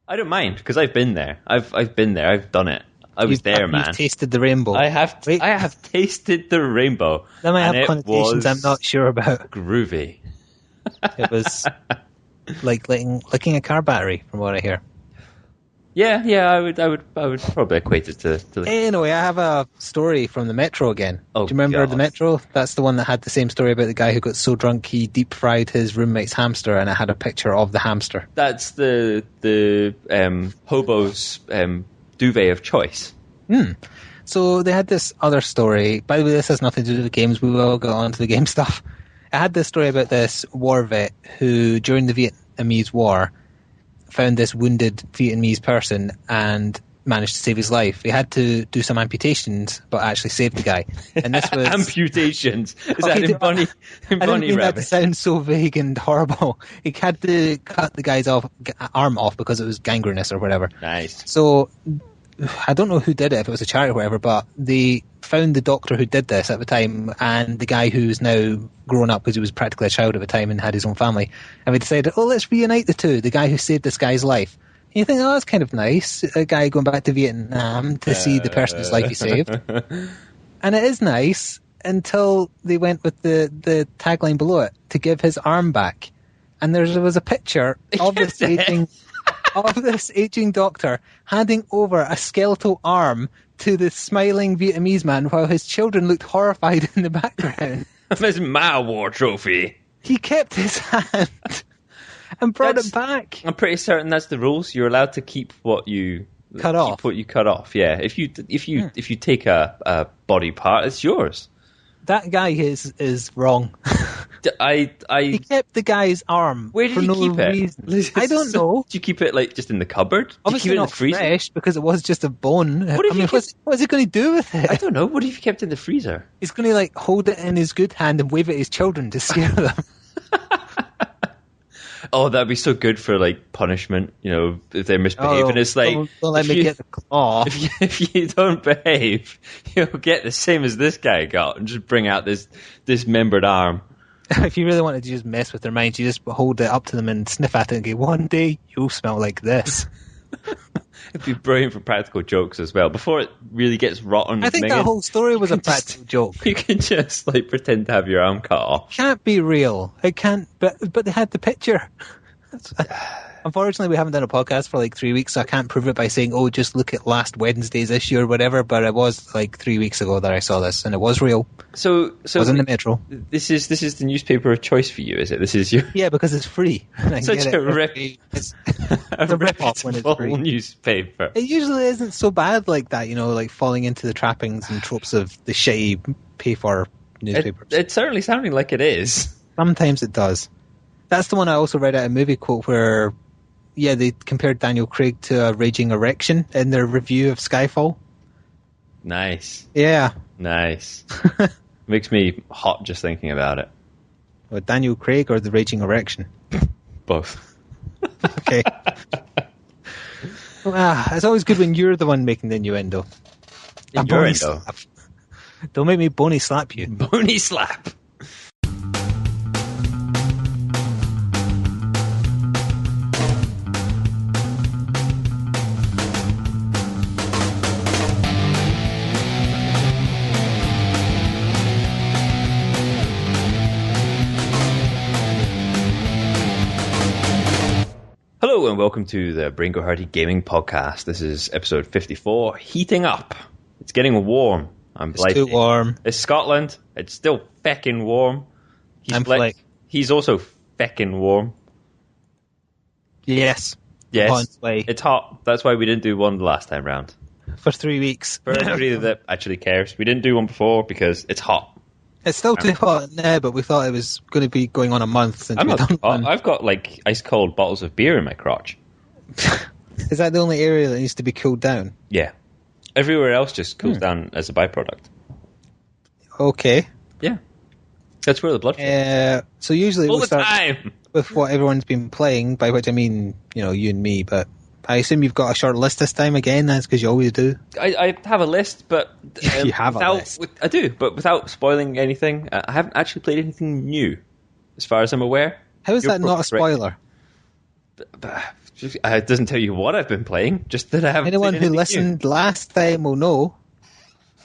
I don't mind because I've been there. I've been there. I've done it. I was there, man. You've tasted the rainbow. I have tasted the rainbow. That might have connotations I'm not sure about. Groovy. It was like licking a car battery, from what I hear. Yeah. I would probably equate it to. Anyway, I have a story from the Metro again. Oh, do you remember God. the Metro? That's the one that had the same story about the guy who got so drunk he deep fried his roommate's hamster, and it had a picture of the hamster. That's the hobo's duvet of choice. So they had this other story. By the way, this has nothing to do with games. We will go on to the game stuff. I had this story about this war vet who, during the Vietnamese War, found this wounded Vietnamese person and managed to save his life. He had to do some amputations, but actually saved the guy. And this was amputations. Is that in Bunny I didn't mean Rabbit? that to sound so vague and horrible. He had to cut the guy's arm off because it was gangrenous or whatever. Nice. So I don't know who did it, if it was a charity or whatever, but they found the doctor who did this at the time and the guy who's now grown up because he was practically a child at the time and had his own family. And we decided, let's reunite the two, the guy who saved this guy's life. And you think, that's kind of nice, a guy going back to Vietnam to see the person whose life he saved. And it is nice until they went with the tagline below it, to give his arm back. And there was a picture of this aging doctor handing over a skeletal arm to the smiling Vietnamese man while his children looked horrified in the background. That's my war trophy. He kept his hand and brought it back. I'm pretty certain that's the rules. You're allowed to keep what you cut off. What you cut off. Yeah. If you take a body part, it's yours. That guy is wrong. He kept the guy's arm. Where did he keep it? I don't know. Did you keep it just in the cupboard? Obviously did you keep it not in the freezer? Fresh, because it was just a bone. What is he going to do with it? I don't know. What if you kept it in the freezer? He's going to hold it in his good hand and wave at his children to scare them. Oh, that'd be so good for punishment. If they're misbehaving, it's don't let me get the claw. If you don't behave, you'll get the same as this guy got, and just bring out this dismembered arm. If you really wanted to just mess with their minds, you just hold it up to them and sniff at it and go, one day you'll smell like this. It'd be brilliant for practical jokes as well. Before it really gets rotten. I think that whole story was a practical joke. You can just pretend to have your arm cut off. Can't be real. It can't. But they had the picture. Unfortunately, we haven't done a podcast for 3 weeks, so I can't prove it by saying, just look at last Wednesday's issue or whatever, but it was 3 weeks ago that I saw this, and it was real. So it was in the Metro. This is the newspaper of choice for you, is it? This is your... Yeah, because it's free. Such a it's a rip-off when it's free. Newspaper. It usually isn't so bad like that, falling into the trappings and tropes of the shitty pay-for newspapers. It's certainly sounding like it is. Sometimes it does. That's the one I also read at a movie quote where, they compared Daniel Craig to a raging erection in their review of Skyfall. Nice. Yeah. Nice. Makes me hot just thinking about it. What, Daniel Craig or the raging erection? Both. Okay. It's always good when you're the one making the innuendo. Innuendo? Don't make me bony slap you. Bony slap. Hello and welcome to the Brain Hurty Gaming Podcast. This is episode 54, Heating Up. It's getting warm. It's too warm. It's Scotland. It's still feckin' warm. He's also feckin' warm. Yes. Yes. It's hot. That's why we didn't do one the last time round. For 3 weeks. For anybody that actually cares. We didn't do one before because it's hot. It's still too hot now, but we thought it was going to be going on a month since we've done one. I've got ice cold bottles of beer in my crotch. Is that the only area that needs to be cooled down? Yeah. Everywhere else just cools down as a byproduct. Okay. Yeah. That's where the blood flows. So usually all we'll the time with what everyone's been playing, by which I mean, you and me, but I assume you've got a short list this time again. That's because you always do. I have a list, but... you have a list. I do, but without spoiling anything, I haven't actually played anything new, as far as I'm aware. How is that not a spoiler? It doesn't tell you what I've been playing, just that I haven't. Anyone seen who anything listened last time will know.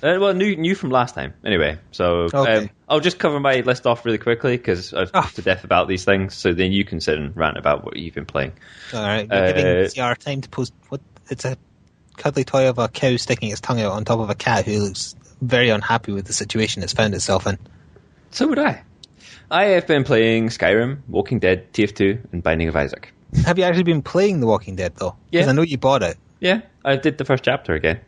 Well, new from last time. Anyway, so Okay. I'll just cover my list off really quickly because I've talked to death about these things. So then you can sit and rant about what you've been playing. All right, we're giving CR time to post. What? It's a cuddly toy of a cow sticking its tongue out on top of a cat who looks very unhappy with the situation it's found itself in. So would I. I have been playing Skyrim, Walking Dead, TF2, and Binding of Isaac. Have you actually been playing The Walking Dead though? Yeah. Because I know you bought it. Yeah, I did the first chapter again.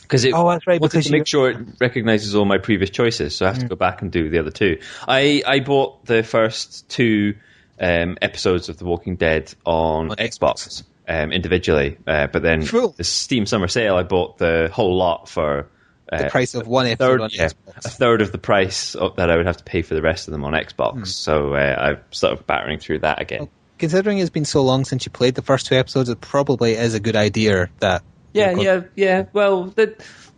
Because it that's right. wanted Because to make sure it recognizes all my previous choices, so I have to go back and do the other two. I bought the first two episodes of The Walking Dead on Xbox individually, but then the Steam Summer Sale, I bought the whole lot for the price of one episode on Xbox. A third of the price that I would have to pay for the rest of them on Xbox. So I'm sort of battering through that again. Well, considering it's been so long since you played the first two episodes, it probably is a good idea that. Yeah. Well,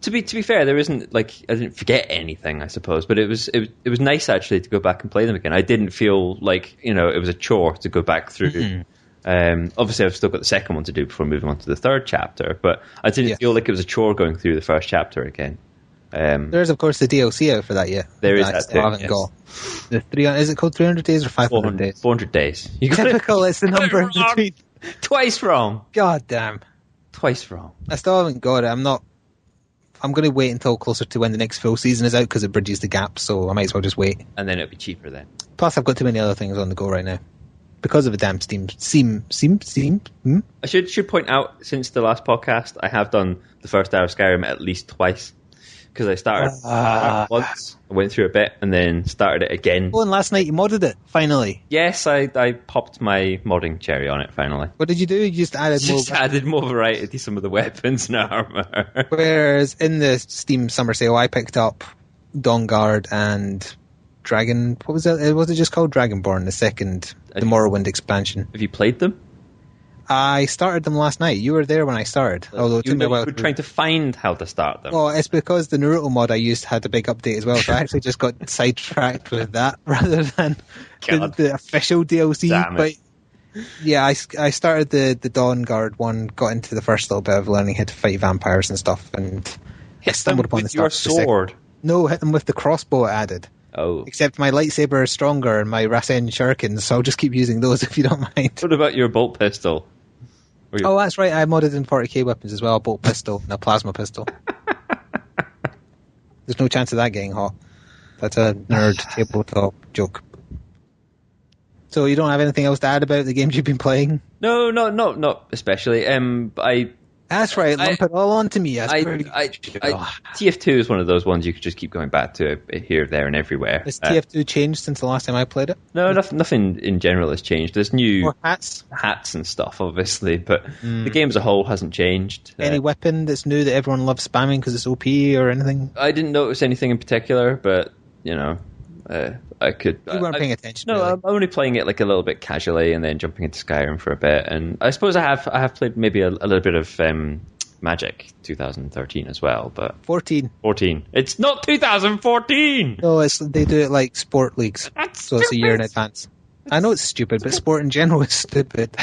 to be fair, there isn't I didn't forget anything, I suppose, but it was nice actually to go back and play them again. I didn't feel like it was a chore to go back through. Mm-hmm. Obviously, I've still got the second one to do before moving on to the third chapter, but I didn't feel like it was a chore going through the first chapter again. There's of course the DLC out for that yet. There is that too. I haven't got the 300. Is it called 300 days or 500 days? 400 days. Typical. It's the number in between. Twice wrong. God damn. Twice wrong. I still haven't got it. I'm going to wait until closer to when the next full season is out because it bridges the gap, so I might as well just wait. And then it'll be cheaper then. Plus, I've got too many other things on the go right now. Because of a damn Steam. I should point out, since the last podcast, I have done the first hour of Skyrim at least twice. Because I started once, I went through a bit, and then started it again. Oh, and last night you modded it, finally. Yes, I popped my modding cherry on it, finally. What did you do? You just added more variety to some of the weapons and armor. Whereas in the Steam Summer Sale, I picked up Dawnguard and Dragon... What was it? Was it just called Dragonborn, the Morrowind expansion? Have you played them? I started them last night. You were there when I started. Although you were trying to find how to start them. Well, it's because the Naruto mod I used had a big update as well, so I actually just got sidetracked with that rather than the official DLC. But yeah, I started the Dawnguard one, got into the first little bit of learning how to fight vampires and stuff, and I stumbled upon the your sword. No, hit them with the crossbow it added. Oh. Except my lightsaber is stronger and my Rasen shurikens, so I'll just keep using those if you don't mind. What about your bolt pistol? Oh, that's right. I modded in 40k weapons as well, a bolt pistol and a plasma pistol. There's no chance of that getting hot. That's a nerd tabletop joke. So you don't have anything else to add about the games you've been playing? No, not especially. That's right. Lump it all onto me. TF2 is one of those ones you could just keep going back to here, there, and everywhere. Has TF2 changed since the last time I played it? No, nothing in general has changed. There's new more hats and stuff, obviously, but the game as a whole hasn't changed. Any weapon that's new that everyone loves spamming because it's OP or anything? I didn't notice anything in particular, but I could. You weren't paying attention. No, really. I'm only playing it like a little bit casually, and then jumping into Skyrim for a bit. And I suppose I have played maybe a little bit of Magic 2013 as well, but 14. It's not 2014. No, they do it like sport leagues, so it's a year in advance. I know it's stupid, but sport in general is stupid.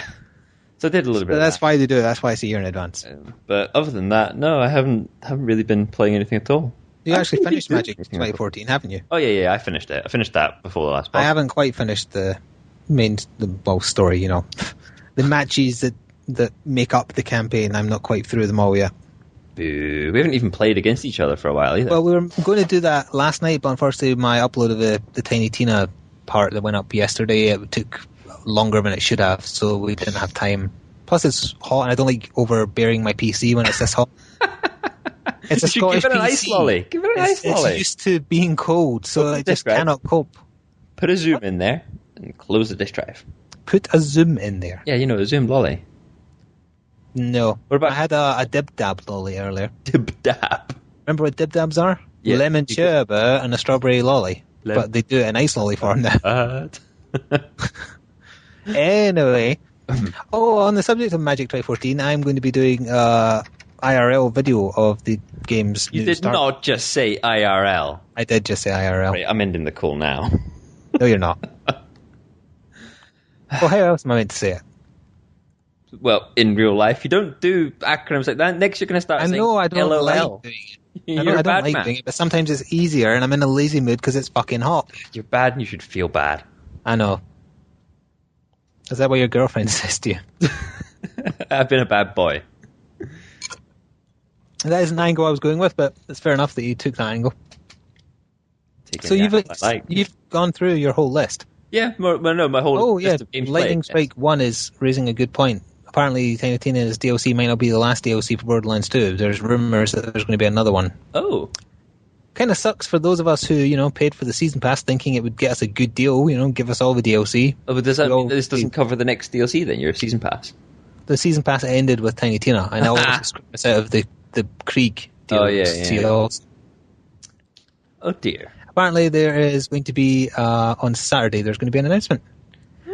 So I did a little bit. But that's why they do it. That's why it's a year in advance. But other than that, no, I haven't really been playing anything at all. You actually finished Magic 2014, haven't you? Oh yeah, I finished it. I finished that before the last podcast. I haven't quite finished the main story, the matches that make up the campaign. I'm not quite through them all yet. Boo. We haven't even played against each other for a while either. Well, we were going to do that last night, but unfortunately my upload of the Tiny Tina part that went up yesterday, it took longer than it should have, so we didn't have time. Plus it's hot, and I don't like overbearing my PC when it's this hot. It's a Scottish give it an PC. ice lolly. Give it an ice lolly. It's used to being cold, so it just cannot cope. Put a zoom in there and close the disk drive. Put a zoom in there? Yeah, a zoom lolly. No. What about? I had a Dib Dab lolly earlier. Dib Dab? Remember what Dib Dabs are? Yeah. Lemon sherbet and a strawberry lolly. But they do it in ice lolly form now. Anyway. On the subject of Magic 2014, I'm going to be doing IRL video of the game's You did not just say IRL. I did just say IRL. Right, I'm ending the call now. No, you're not. Well, how else am I meant to say it? Well, in real life, you don't do acronyms like that. Next, you're going to start saying I don't LOL. like doing it. You're I don't bad, like man. doing it, but sometimes it's easier, and I'm in a lazy mood because it's fucking hot. You're bad and you should feel bad. I know. Is that what your girlfriend says to you? I've been a bad boy. That isn't the angle I was going with, but it's fair enough that you took that angle. So you've gone through your whole list. Yeah, my whole list of games Lightning played, Strike 1 is raising a good point. Apparently, Tiny Tina's DLC might not be the last DLC for Borderlands 2. There's rumours that there's going to be another one. Oh. Kind of sucks for those of us who, paid for the season pass thinking it would get us a good deal, give us all the DLC. Oh, but does that mean this doesn't cover the next DLC then, your season pass? The season pass ended with Tiny Tina, and also screwed us out of the Krieg DLC. Oh, yeah. Oh, dear. Apparently, there is going to be, on Saturday, there's going to be an announcement.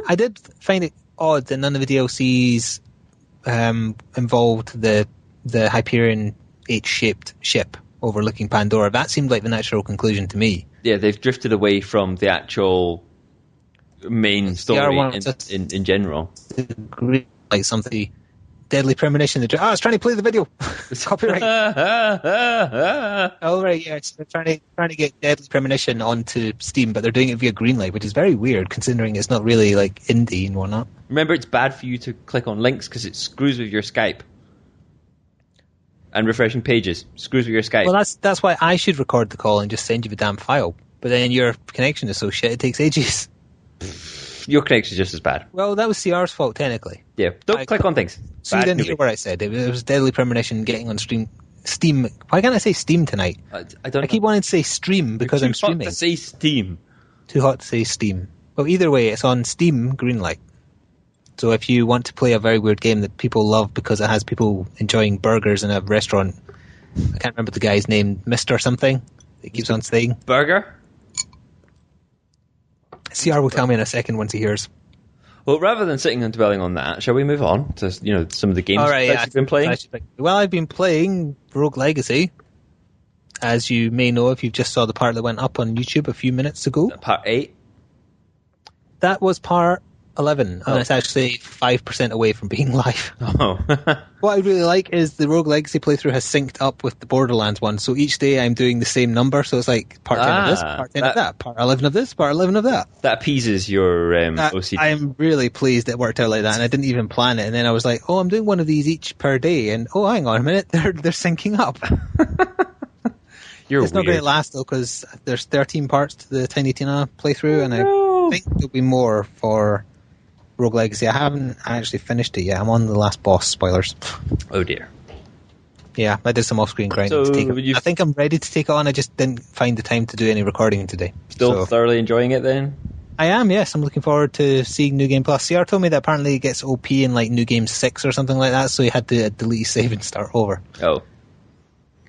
I did find it odd that none of the DLCs involved the Hyperion H-shaped ship overlooking Pandora. That seemed like the natural conclusion to me. Yeah, they've drifted away from the actual main story in general. Like something... Deadly Premonition. I was trying to play the video. Copyright. Oh, right, yeah. They're trying to get Deadly Premonition onto Steam, but they're doing it via Greenlight, which is very weird, considering it's not really, like, indie and whatnot. Remember, it's bad for you to click on links, because it screws with your Skype. And refreshing pages screws with your Skype. Well, that's why I should record the call and just send you the damn file. But then your connection is so shit, it takes ages. Your connection is just as bad. Well, that was CR's fault, technically. Yeah, don't click on things. So you didn't hear what I said. It was Deadly Premonition getting on Steam. Why can't I say Steam tonight? I keep wanting to say stream because I'm streaming. Too hot to say Steam. Too hot to say Steam. Well, either way, it's on Steam Greenlight. So if you want to play a very weird game that people love because it has people enjoying burgers in a restaurant, I can't remember the guy's name, Mr. something, it keeps on saying. Burger? CR will tell me in a second once he hears. Well, rather than sitting and dwelling on that, shall we move on to some of the games that you've been playing? Well, I've been playing Rogue Legacy, as you may know if you've just saw the part that went up on YouTube a few minutes ago. Part 8? That was part 11, and it's actually 5% away from being live. Oh. What I really like is the Rogue Legacy playthrough has synced up with the Borderlands one, so each day I'm doing the same number, so it's like part 10 of this, part 10 of that, part 11 of this, part 11 of that. That appeases your OCD. I'm really pleased it worked out like that, and I didn't even plan it, and then I was like, I'm doing one of these each per day, and hang on a minute, they're syncing up. It's not going to last, though, because there's 13 parts to the Tiny Tina playthrough, and I think there'll be more for Rogue Legacy. I haven't actually finished it yet. I'm on the last boss. Spoilers. Oh dear. Yeah, I did some off-screen grinding to take it. I think I'm ready to take it on. I just didn't find the time to do any recording today. Still thoroughly enjoying it then? I am, yes. I'm looking forward to seeing New Game Plus. CR told me that apparently it gets OP in like New Game 6 or something like that, so he had to delete his save and start over. Oh.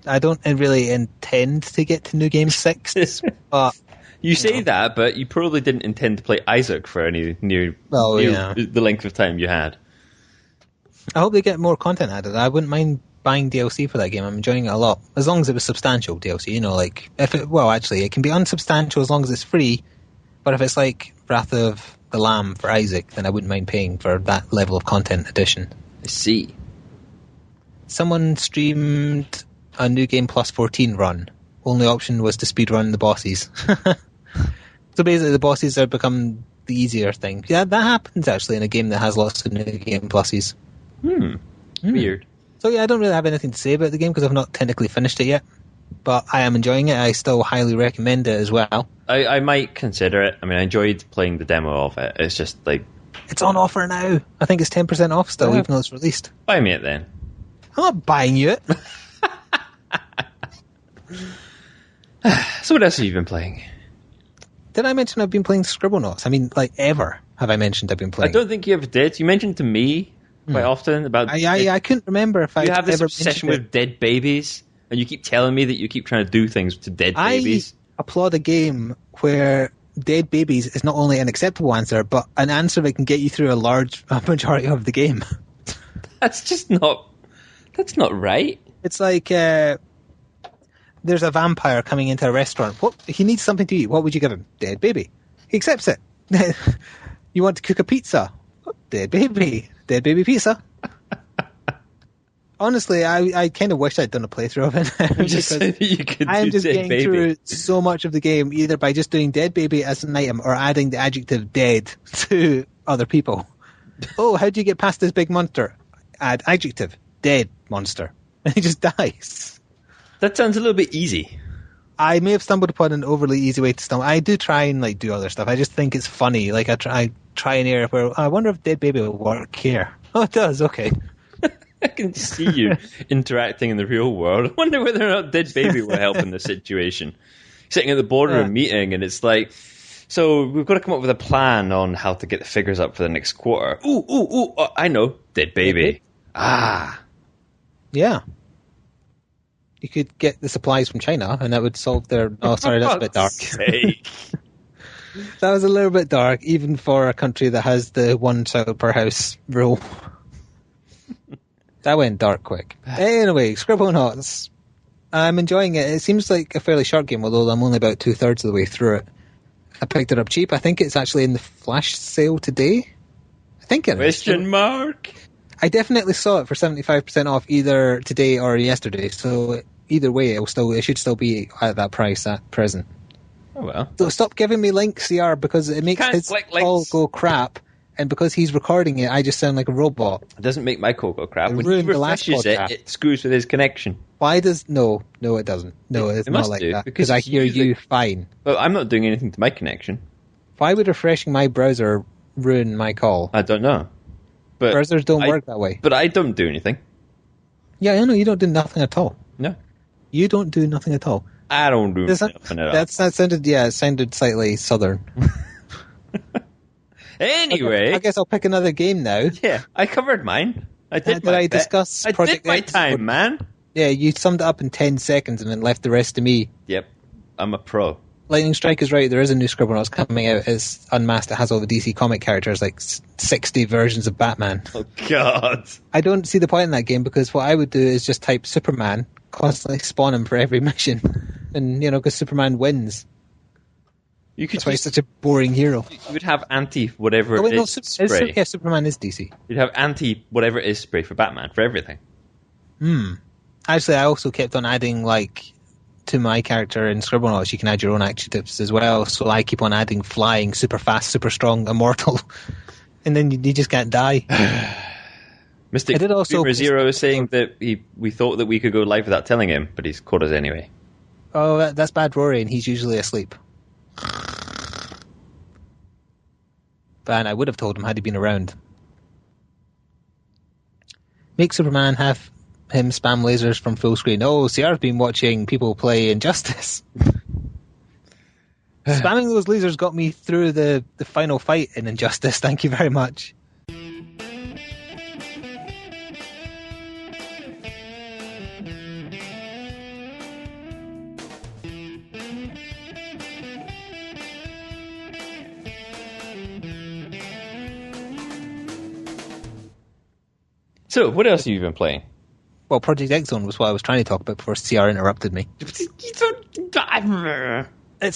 I don't really intend to get to New Game 6, but... You say that, but you probably didn't intend to play Isaac for any the length of time you had. I hope they get more content added. I wouldn't mind buying DLC for that game. I'm enjoying it a lot. As long as it was substantial DLC, like, it can be unsubstantial as long as it's free, but if it's like Wrath of the Lamb for Isaac, then I wouldn't mind paying for that level of content addition. I see. Someone streamed a New Game Plus 14 run. Only option was to speedrun the bosses. So basically the bosses have become the easier thing. Yeah, that happens actually in a game that has lots of New Game Pluses. Weird. So yeah, I don't really have anything to say about the game because I've not technically finished it yet. But I am enjoying it. I still highly recommend it as well. I might consider it. I mean, I enjoyed playing the demo of it. It's just like... It's on offer now. I think it's 10% off still, even though it's released. Buy me it then. I'm not buying you it. So what else have you been playing? Did I mention I've been playing Scribblenauts? I mean, like, ever have I mentioned I've been playing? I don't think you ever did. You mentioned to me quite often about... I couldn't remember if I You have this ever obsession with dead babies, and you keep telling me that you keep trying to do things to dead babies. I applaud a game where dead babies is not only an acceptable answer, but an answer that can get you through a majority of the game. That's just not... That's not right. It's like... there's a vampire coming into a restaurant. He needs something to eat. What would you give him? Dead baby. He accepts it. You want to cook a pizza? Dead baby. Dead baby pizza. Honestly, I kind of wish I'd done a playthrough of it. Just so that you could I'm do just Dead getting Baby. through so much of the game either by just doing Dead Baby as an item or adding the adjective dead to other people. Oh, how do you get past this big monster? Add adjective, dead monster. And he just dies. That sounds a little bit easy. I may have stumbled upon an overly easy way to stumble. I do try and like do other stuff. I just think it's funny. Like I try an area where I wonder if Dead Baby will work here. Oh, it does. Okay. I can see you interacting in the real world. I wonder whether or not Dead Baby will help in this situation. Sitting at the boardroom meeting, and it's like, so we've got to come up with a plan on how to get the figures up for the next quarter. Ooh, I know. Dead Baby. Ah. Yeah. You could get the supplies from China, and that would solve their... Oh, sorry, that's a bit dark. That was a little bit dark, even for a country that has the one child per house rule. That went dark quick. Anyway, Scribblenauts. I'm enjoying it. It seems like a fairly short game, although I'm only about 2/3 of the way through it. I picked it up cheap. I think it's actually in the flash sale today. I think it is. Question mark? I definitely saw it for 75% off either today or yesterday, so either way, it should still be at that price at present. Oh, well. So stop giving me links, CR, because it makes his call go crap, and because he's recording it, I just sound like a robot. It doesn't make my call go crap. It When he ruined the last refreshes podcast. it screws with his connection. Why does... No, it doesn't. No, it's It not must like do, that, because because I it's hear usually- you fine. Well, I'm not doing anything to my connection. Why would refreshing my browser ruin my call? I don't know. But Browsers don't work that way. But I don't do anything. Yeah, I know, you don't do nothing at all. No. You don't do nothing at all. I don't do Does that- nothing at all. That sounded slightly southern. Anyway. I guess I'll pick another game now. Yeah, I covered mine. I did Did my I bit. discuss I Project did my X? time, man. Yeah, you summed it up in 10 seconds and then left the rest to me. Yep, I'm a pro. Lightning Strike is right. There is a new Scribblenauts coming out. It's unmasked. It has all the DC comic characters, like 60 versions of Batman. Oh, God. I don't see the point in that game because what I would do is just type Superman, constantly spawn him for every mission. And, because Superman wins. You could That's why he's such a boring hero. You would have anti-whatever it is spray. Superman is DC. You'd have anti-whatever it is spray for Batman, for everything. Actually, I also kept on adding, to my character in Scribblenauts, you can add your own adjectives as well. So I keep on adding flying, super fast, super strong, immortal. And then you just can't die. Mystic Boomer Zero is saying that we thought that we could go live without telling him, but he's caught us anyway. Oh, that's Bad Rory, and he's usually asleep. But I would have told him had he been around. Make Superman have him spam lasers from full screen. Oh, CR's been watching people play Injustice. Spamming those lasers got me through the final fight in Injustice. Thank you very much. So, what else have you been playing? Well, Project X Zone was what I was trying to talk about before CR interrupted me. It's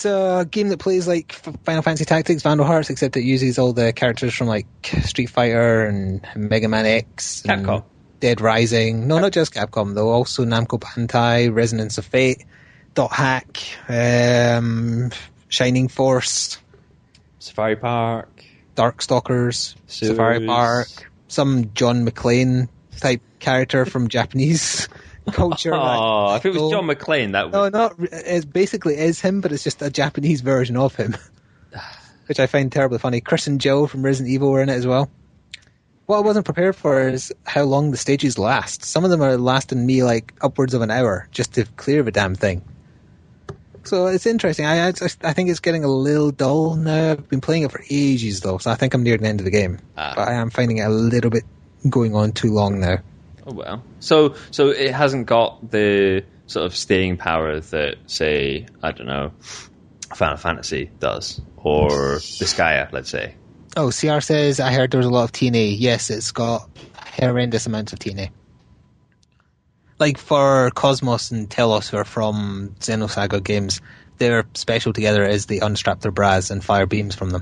a game that plays like Final Fantasy Tactics, Vandal Hearts, except it uses all the characters from like Street Fighter and Mega Man X. And Capcom. Dead Rising. No, not just Capcom, though. Also Namco Bandai, Resonance of Fate, Dot Hack, Shining Force, Safari Park, Darkstalkers, Safari Park, some John McClane type character from Japanese culture. Oh, if it was John McClane, that would... No, not. It basically is him, but it's just a Japanese version of him, which I find terribly funny. Chris and Joe from Resident Evil were in it as well. What I wasn't prepared for is how long the stages last. Some of them are lasting me like upwards of an hour just to clear the damn thing. So it's interesting. I think it's getting a little dull now. I've been playing it for ages though, so I think I'm near the end of the game. But I am finding it a little bit going on too long now. Oh well. So it hasn't got the sort of staying power that, say, I don't know, Final Fantasy does, or Disgaea, let's say. Oh, CR says, I heard there was a lot of TNA. Yes, it's got horrendous amounts of TNA. Like for Cosmos and Telos, who are from Xenosaga games, their special together is they unstrap their bras and fire beams from them.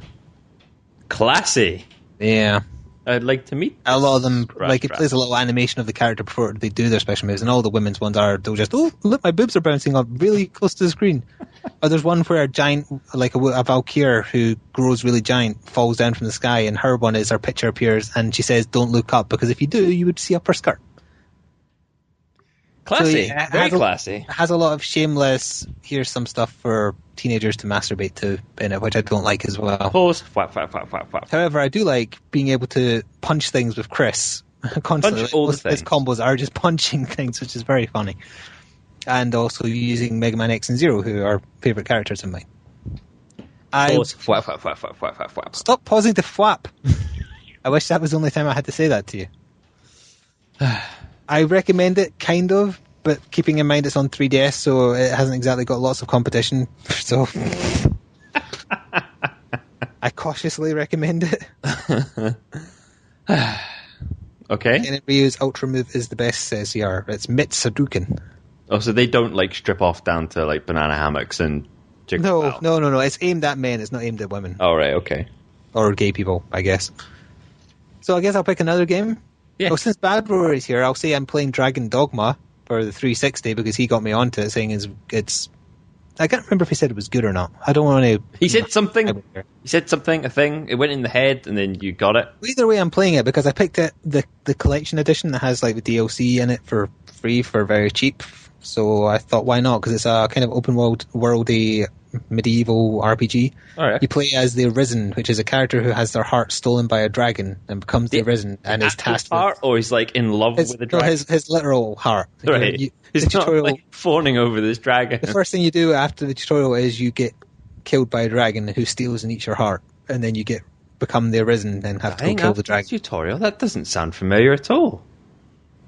Classy. Yeah. I'd like to meet. A lot of them, Scratch, it plays a little animation of the character before they do their special moves, and all the women's ones they'll just, oh, look, my boobs are bouncing up really close to the screen. Or there's one where a giant, like a Valkyrie who grows really giant, falls down from the sky, and her one is her picture appears, and she says, don't look up, because if you do, you would see up her skirt. Classy, So, very classy. It has a lot of shameless, here's some stuff for teenagers to masturbate to in it, which I don't like as well. Pause. Whap, whap, whap, whap, whap. However, I do like being able to punch things with Chris constantly. Punch all the His things. combos are just punching things, which is very funny. And also using Mega Man X and Zero, who are favourite characters of mine. Pause. Whap, whap, whap, whap, whap, whap, whap. Stop pausing to flap. I wish that was the only time I had to say that to you. I recommend it, kind of, but keeping in mind it's on 3DS, so it hasn't exactly got lots of competition. So I cautiously recommend it. Okay. And Ryu's Ultra Move is the best, says CR. It's Mitsuduken. Oh, so they don't like strip off down to like banana hammocks and jiggle. No. It's aimed at men. It's not aimed at women. Oh, right, okay. Or gay people, I guess. So I guess I'll pick another game. Yeah. Oh, since Bad Rory's here, I'll say I'm playing Dragon Dogma for the 360 because he got me onto it, saying it's. I can't remember if he said it was good or not. I don't want to. He said something. He said something, a thing. It went in the head, and then you got it. Either way, I'm playing it because I picked it the collection edition that has like the DLC in it for free for very cheap. So I thought, why not? Because it's a kind of open worldy medieval RPG. All right. You play as the Arisen, which is a character who has their heart stolen by a dragon and becomes the Arisen, and is tasked with heart, or he's like in love with the dragon. his literal heart. Right. He's not like fawning over this dragon. The first thing you do after the tutorial is you get killed by a dragon who steals and eats your heart, and then you become the Arisen and have to go kill the dragon. Tutorial? That doesn't sound familiar at all.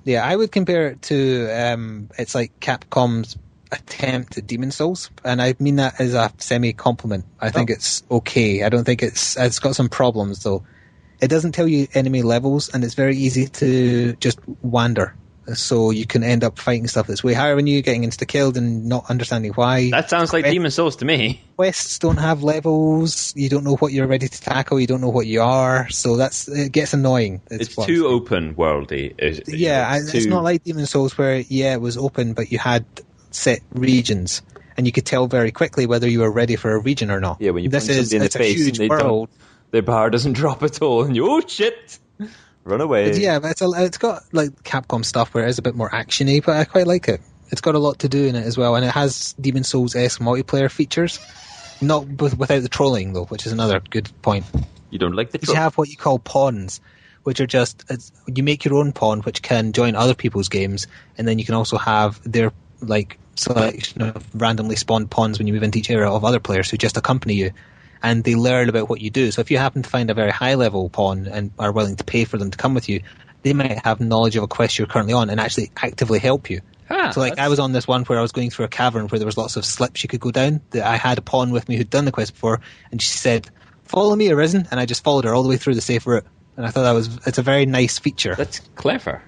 Yeah, I would compare it to it's like Capcom's attempt at Demon Souls, and I mean that as a semi-compliment. I think it's okay. I don't think it's got some problems though. It doesn't tell you enemy levels, and it's very easy to just wander. So you can end up fighting stuff that's way higher than you, getting insta-killed and not understanding why. That sounds like Demon Souls to me. Quests don't have levels. You don't know what you're ready to tackle. You don't know what you are. So it gets annoying. It's too open worldy. It's not like Demon Souls where, it was open, but you had set regions. And you could tell very quickly whether you were ready for a region or not. Yeah, when you punch somebody in the face, a huge world. Their bar doesn't drop at all. And you, oh shit! Run away. But it's got like Capcom stuff where it is a bit more actiony, but I quite like it. It's got a lot to do in it as well, and it has Demon Souls-esque multiplayer features, not without the trolling though, which is another good point. You don't like the You have what you call pawns, which are you make your own pawn, which can join other people's games, and then you can also have their like selection of randomly spawned pawns when you move into each area of other players who just accompany you. And they learn about what you do. So if you happen to find a very high-level pawn and are willing to pay for them to come with you, they might have knowledge of a quest you're currently on and actually actively help you. So I was on this one where I was going through a cavern where there was lots of slips you could go down. I had a pawn with me who'd done the quest before, and she said, follow me, Arisen, and I just followed her all the way through the safe route. And I thought it's a very nice feature. That's clever.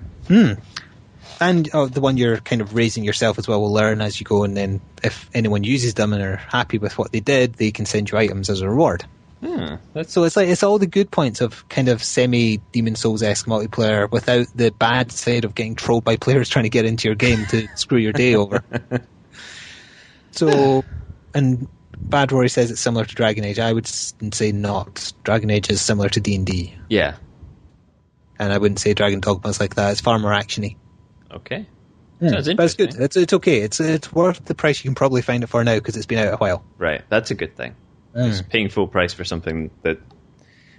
And the one you're kind of raising yourself as well will learn as you go, and then if anyone uses them and are happy with what they did, they can send you items as a reward. So it's all the good points of kind of semi-Demon Souls-esque multiplayer without the bad side of getting trolled by players trying to get into your game to screw your day over. So, and Bad Rory says it's similar to Dragon Age. I would say not. Dragon Age is similar to D&D. Yeah. And I wouldn't say Dragon Dogma is like that. It's far more actiony. Okay. But it's good. It's okay. It's worth the price you can probably find it for now because it's been out a while. Right. That's a good thing. It's paying full price for something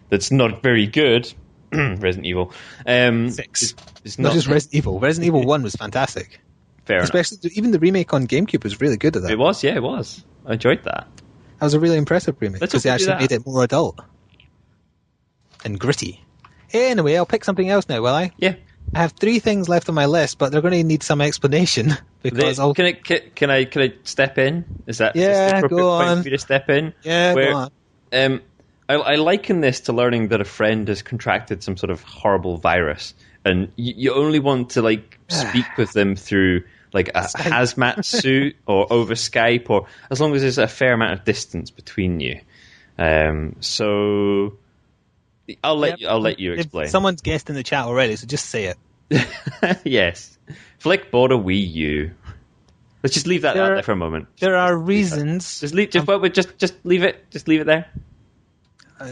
that's not very good. Resident Evil. 6. It's not just Resident Evil. Resident Evil 1 was fantastic. Fair Especially enough. Even the remake on GameCube was really good at that. It was. I enjoyed that. That was a really impressive remake because they actually made it more adult and gritty. Anyway, I'll pick something else now, will I? Yeah. I have 3 things left on my list, but they're going to need some explanation because Can I step in? Is that the appropriate go point on. for you to step in? Yeah, go on. I liken this to learning that a friend has contracted some sort of horrible virus, and you only want to speak with them through like a hazmat suit or over Skype, or as long as there's a fair amount of distance between you. So I'll let you explain. Someone's guessed in the chat already, so just say it. Yes. Flick bought a Wii U. Let's just leave that out there for a moment. There are reasons. Just leave it. Just leave it there.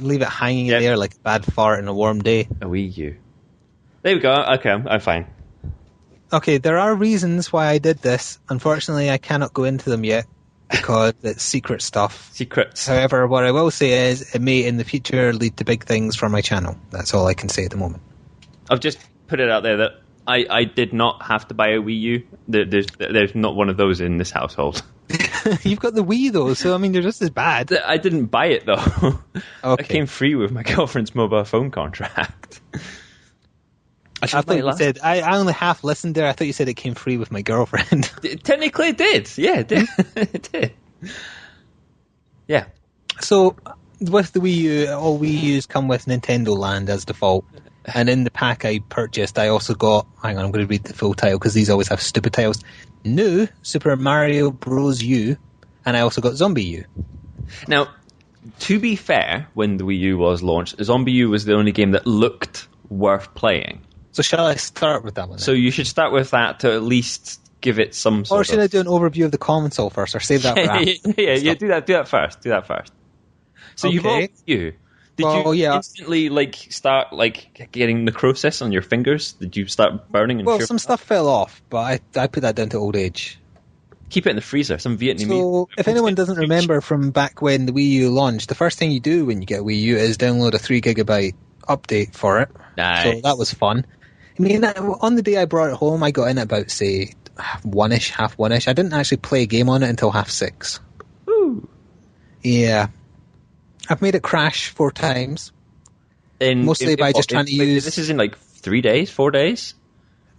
Leave it hanging in the air like a bad fart in a warm day. A Wii U. There we go. Okay, I'm fine. Okay, there are reasons why I did this. Unfortunately, I cannot go into them yet because it's secret stuff. Secrets. However, what I will say is it may in the future lead to big things for my channel. That's all I can say at the moment. I've just put it out there that I did not have to buy a Wii U. There's not one of those in this household. You've got the Wii though, so I mean you're just as bad. I didn't buy it though. Okay. It came free with my girlfriend's mobile phone contract. I thought you said I only half listened there. I thought you said it came free with my girlfriend. Technically, it did. Yeah, it did. It did. Yeah. So with the Wii U, all Wii U's come with Nintendo Land as default. And in the pack I purchased, I also got, hang on, I'm going to read the full title because these always have stupid titles. New Super Mario Bros. U, and I also got Zombie U. Now, to be fair, when the Wii U was launched, Zombie U was the only game that looked worth playing. So shall I start with that one then? So you should start with that to at least give it some sort of... Or should I do an overview of the console first, or save that for after? Yeah, do that first. So you bought you. Did you instantly start getting necrosis on your fingers? Did you start burning? Well, some stuff fell off, but I put that down to old age. Keep it in the freezer. Some Vietnamese. So, if anyone doesn't remember from back when the Wii U launched, the first thing you do when you get a Wii U is download a 3 gigabyte update for it. Nice. So that was fun. I mean, on the day I brought it home, I got in at about, say, half one-ish. I didn't actually play a game on it until 6:30. Ooh. Yeah. I've made it crash 4 times. Mostly by just trying to use... This is in 3 days, 4 days?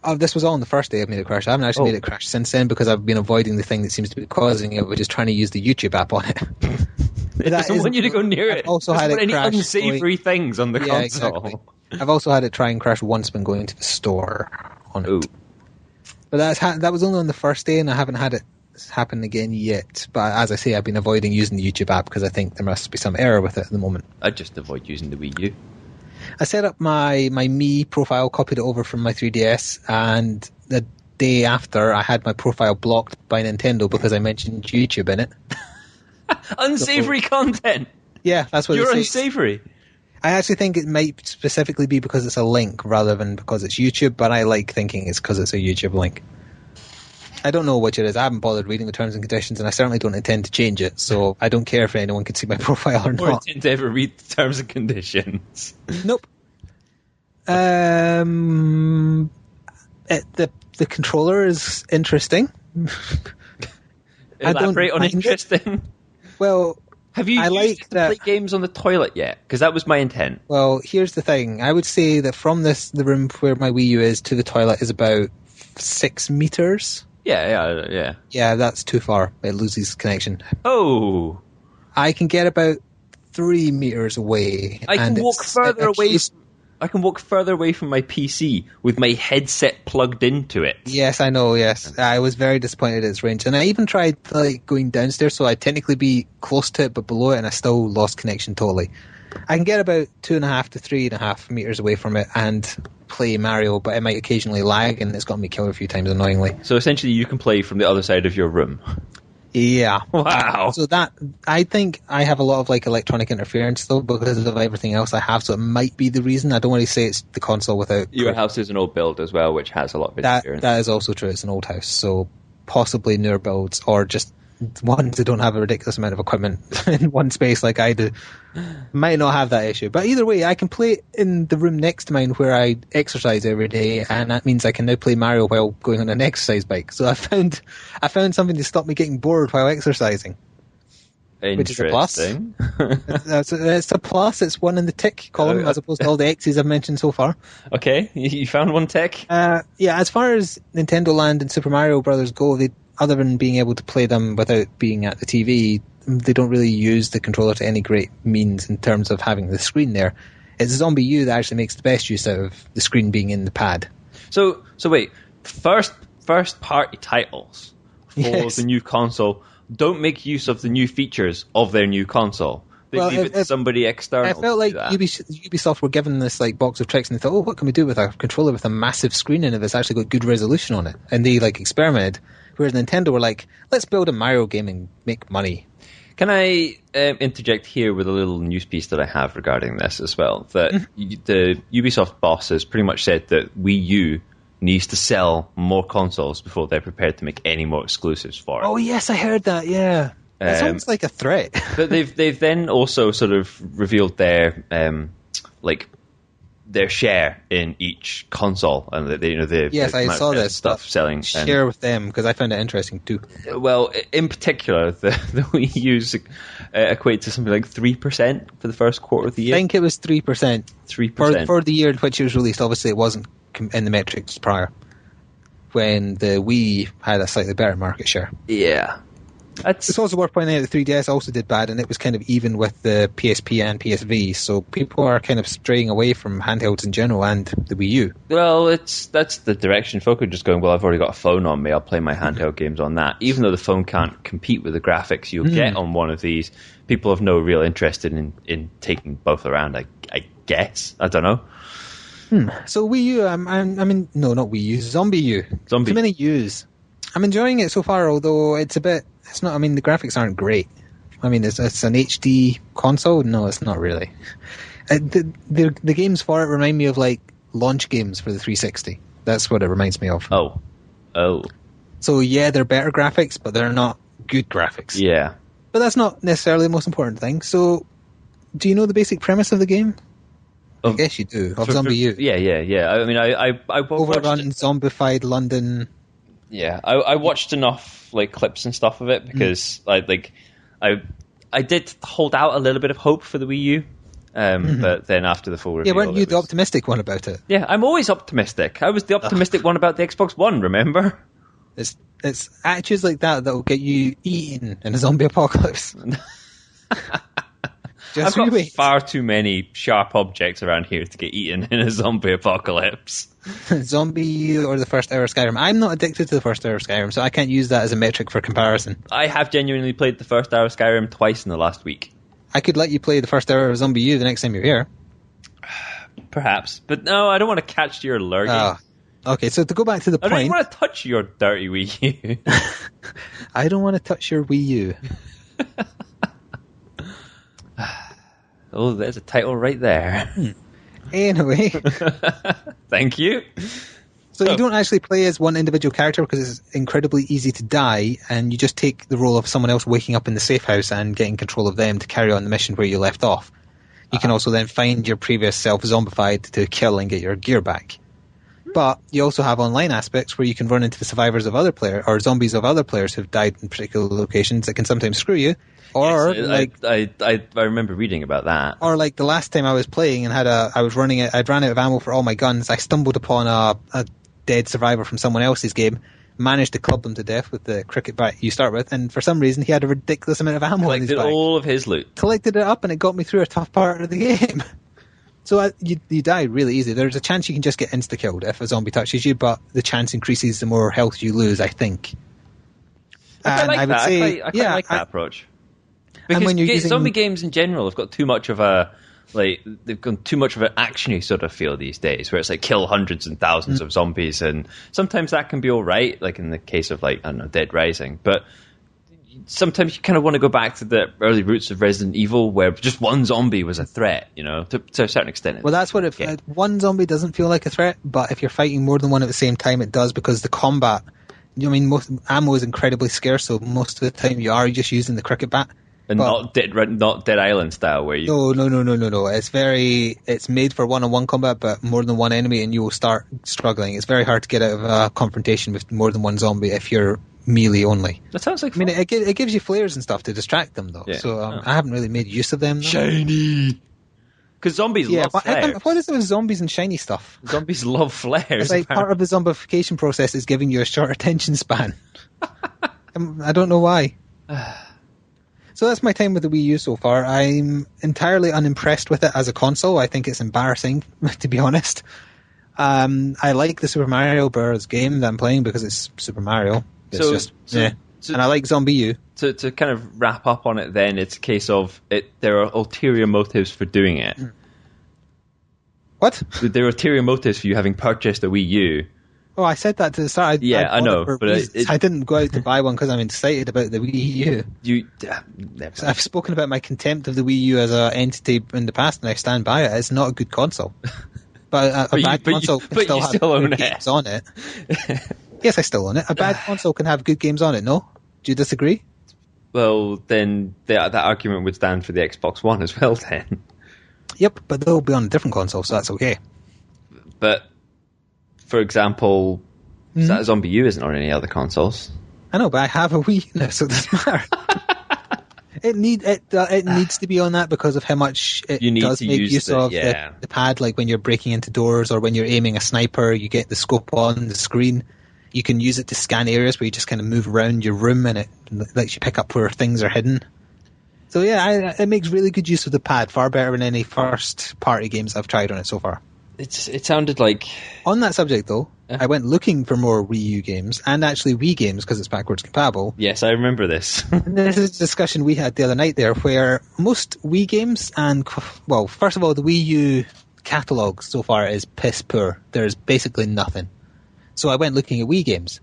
Oh, this was all on the first day I've made it crash. I haven't actually made it crash since then because I've been avoiding the thing that seems to be causing it, which is trying to use the YouTube app on it. It doesn't want you to go near it. I've also had it any crash unsavory things on the console. Exactly. I've also had it try and crash once when going to the store on it. Ooh. But that was only on the first day, and I haven't had it happen again yet. But as I say, I've been avoiding using the YouTube app because I think there must be some error with it at the moment. I just avoid using the Wii U. I set up my Me profile, copied it over from my 3DS, and the day after, I had my profile blocked by Nintendo because I mentioned YouTube in it. Unsavory content! Yeah, that's what You're it says. unsavory. I actually think it might specifically be because it's a link rather than because it's YouTube, but I like thinking it's because it's a YouTube link. I don't know which it is. I haven't bothered reading the terms and conditions, and I certainly don't intend to change it, so I don't care if anyone can see my profile or not. Or intend to ever read the terms and conditions. Nope. The controller is interesting. Elaborate on interesting. Well, have you used it to play games on the toilet yet? Because that was my intent. Well, here's the thing. I would say that from the room where my Wii U is to the toilet is about 6 meters. Yeah. Yeah, that's too far. It loses connection. Oh. I can get about 3 meters away. I can walk further away from my PC with my headset plugged into it. Yes, I know, yes. I was very disappointed at its range. And I even tried going downstairs, so I'd technically be close to it, but below it, and I still lost connection totally. I can get about 2.5 to 3.5 meters away from it and play Mario, but it might occasionally lag, and it's gotten me killed a few times, annoyingly. So essentially you can play from the other side of your room. Yeah. Wow. So I think I have a lot of electronic interference though because of everything else I have, so it might be the reason. I don't want to say it's the console without... Your house is an old build as well, which has a lot of interference. That is also true. It's an old house, so possibly newer builds or just ones that don't have a ridiculous amount of equipment in one space like I do might not have that issue. But either way, I can play in the room next to mine where I exercise every day, and that means I can now play Mario while going on an exercise bike. So I found something to stop me getting bored while exercising. Which is a plus. It's a plus. It's one in the tick column as opposed to all the X's I've mentioned so far. Okay, you found one tick? Yeah, as far as Nintendo Land and Super Mario Brothers go, other than being able to play them without being at the TV, they don't really use the controller to any great means in terms of having the screen there. It's Zombie U that actually makes the best use out of the screen being in the pad. So wait, first party titles for the new console don't make use of the new features of their new console. They leave it to somebody external. I felt like to do that. Ubisoft were given this like box of tricks, and they thought, "Oh, what can we do with a controller with a massive screen and if it's actually got good resolution on it?" And they like experimented. Whereas Nintendo were like, "Let's build a Mario game and make money." Can I interject here with a little news piece that I have regarding this as well? That the Ubisoft boss has pretty much said that Wii U needs to sell more consoles before they're prepared to make any more exclusives for it. Oh yes, I heard that. Yeah, it sounds like a threat. But they've then also sort of revealed their their share in each console, and yes, I saw this stuff selling. Share with them because I found it interesting too. Well, in particular, the Wii U's equate to something like 3% for the first quarter of the year. I think it was 3%. 3% for the year in which it was released. Obviously, it wasn't in the metrics prior, when the Wii had a slightly better market share. Yeah. It's also worth pointing out the 3DS also did bad, and it was kind of even with the PSP and PSV, so people are kind of straying away from handhelds in general and the Wii U. Well, that's the direction. Folk are just going, well, I've already got a phone on me, I'll play my handheld games on that. Even though the phone can't compete with the graphics you'll get on one of these, people have no real interest in taking both around, I guess. I don't know. So Wii U, I mean, no, not Wii U, Zombie U. Too many U's. I'm enjoying it so far, although it's not, I mean, the graphics aren't great. I mean, it's an HD console? No, it's not really. The games for it remind me of, like, launch games for the 360. That's what it reminds me of. Oh. So, yeah, they're better graphics, but they're not good graphics. Yeah. But that's not necessarily the most important thing. So, do you know the basic premise of the game? I guess you do. Of Zombie U. Yeah. I mean, I overrun, zombified London. Yeah, I watched enough like clips and stuff of it because I did hold out a little bit of hope for the Wii U, but then after the full reveal, weren't you the optimistic one about it? Yeah, I'm always optimistic. I was the optimistic one about the Xbox One. Remember? It's attitudes like that will get you eaten in a zombie apocalypse. I've got far too many sharp objects around here to get eaten in a zombie apocalypse. Zombie or the first hour of Skyrim. I'm not addicted to the first hour of Skyrim, so I can't use that as a metric for comparison. I have genuinely played the first hour of Skyrim twice in the last week. I could let you play the first hour of Zombie U the next time you're here. Perhaps. But no, I don't want to catch your lurking. Okay, so to go back to the point... I don't want to touch your dirty Wii U. I don't want to touch your Wii U. Oh, there's a title right there. Anyway. Thank you. So you don't actually play as one individual character because it's incredibly easy to die, and you just take the role of someone else waking up in the safe house and getting control of them to carry on the mission where you left off. You can also then find your previous self zombified to kill and get your gear back. But you also have online aspects where you can run into the survivors of other players or zombies of other players who've died in particular locations that can sometimes screw you. Or yes, I remember reading about that. Or like the last time I was playing and I'd ran out of ammo for all my guns. I stumbled upon a dead survivor from someone else's game, managed to club them to death with the cricket bat you start with, and for some reason he had a ridiculous amount of ammo in his bag. Collected all of his loot. Collected it up, and it got me through a tough part of the game. So you die really easy. There's a chance you can just get insta-killed if a zombie touches you, but the chance increases the more health you lose, I think. I quite like that approach. Because when you're zombie games in general have got too much of a they've gone too much of an actiony sort of feel these days, where it's like kill hundreds and thousands of zombies, and sometimes that can be all right, like in the case of like I don't know, Dead Rising, but sometimes you kind of want to go back to the early roots of Resident Evil, where just one zombie was a threat, you know, to a certain extent. Well, that's what one zombie doesn't feel like a threat, but if you're fighting more than one at the same time, it does, because the combat. I mean, most ammo is incredibly scarce, so most of the time you are just using the cricket bat. And not Dead Island style, where you... No. It's made for one-on-one combat, but more than one enemy, and you will start struggling. It's very hard to get out of a confrontation with more than one zombie if you're melee only. That sounds like fun. I mean, it gives you flares and stuff to distract them, though. Yeah. So I haven't really made use of them. Though. Shiny! Because zombies love flares. What is it with zombies and shiny stuff? Zombies love flares. It's like part of the zombification process is giving you a short attention span. I don't know why. So that's my time with the Wii U so far. I'm entirely unimpressed with it as a console. I think it's embarrassing, to be honest. I like the Super Mario Bros. Game that I'm playing because it's Super Mario. It's and I like Zombie U. To kind of wrap up on it, then it's a case of there are ulterior motives for doing it. What? There are ulterior motives for you having purchased a Wii U. Oh, I said that to the start. I know, but I didn't go out to buy one because I'm excited about the Wii U. Never. I've spoken about my contempt of the Wii U as an entity in the past, and I stand by it. It's not a good console. But a bad console can still have good games on it. Yes, I still own it. A bad console can have good games on it, no? Do you disagree? Well, then that argument would stand for the Xbox One as well, then. Yep, but they'll be on a different console, so that's okay. But, for example, Zombie U isn't on any other consoles. I know, but I have a Wii now, so it doesn't matter. It needs to be on that because of how much it does make use of the pad, like when you're breaking into doors or when you're aiming a sniper, you get the scope on the screen. You can use it to scan areas where you just kind of move around your room and it lets you pick up where things are hidden. So yeah, it makes really good use of the pad, far better than any first-party games I've tried on it so far. It sounded like... On that subject, though, I went looking for more Wii U games, and actually Wii games, because it's backwards compatible. Yes, I remember this. And there's a discussion we had the other night there, where most Wii games, and, well, first of all, the Wii U catalogue so far is piss poor. There's basically nothing. So I went looking at Wii games.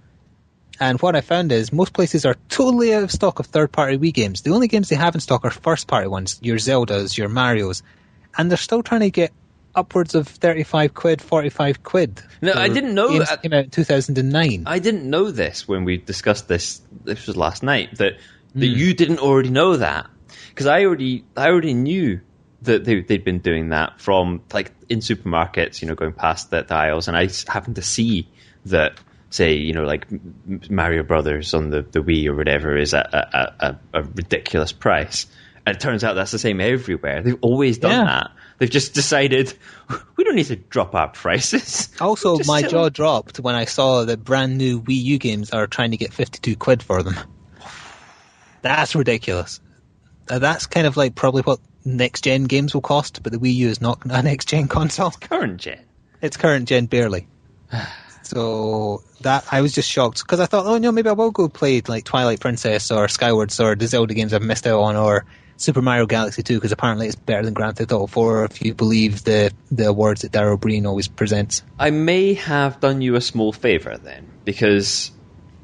And what I found is most places are totally out of stock of third-party Wii games. The only games they have in stock are first-party ones, your Zeldas, your Marios. And they're still trying to get upwards of 35 quid, 45 quid. No, I didn't know games that came out in 2009. I didn't know this when we discussed this. This was last night, that you didn't already know that. Because I already knew that they'd been doing that from, like, in supermarkets, you know, going past the aisles, and I happened to see that, say, you know, like Mario Brothers on the Wii or whatever is at a ridiculous price. And it turns out that's the same everywhere. They've always done that. They've just decided, we don't need to drop our prices. Also, my jaw dropped when I saw that brand new Wii U games are trying to get 52 quid for them. That's ridiculous. That's kind of like probably what next-gen games will cost, but the Wii U is not a next-gen console. It's current-gen. It's current-gen, barely. So that I was just shocked because I thought, oh no, maybe I will go play like Twilight Princess or Skyward Sword, the Zelda games I've missed out on, or Super Mario Galaxy 2 because apparently it's better than Grand Theft Auto 4 if you believe the awards that Darryl Breen always presents. I may have done you a small favour then, because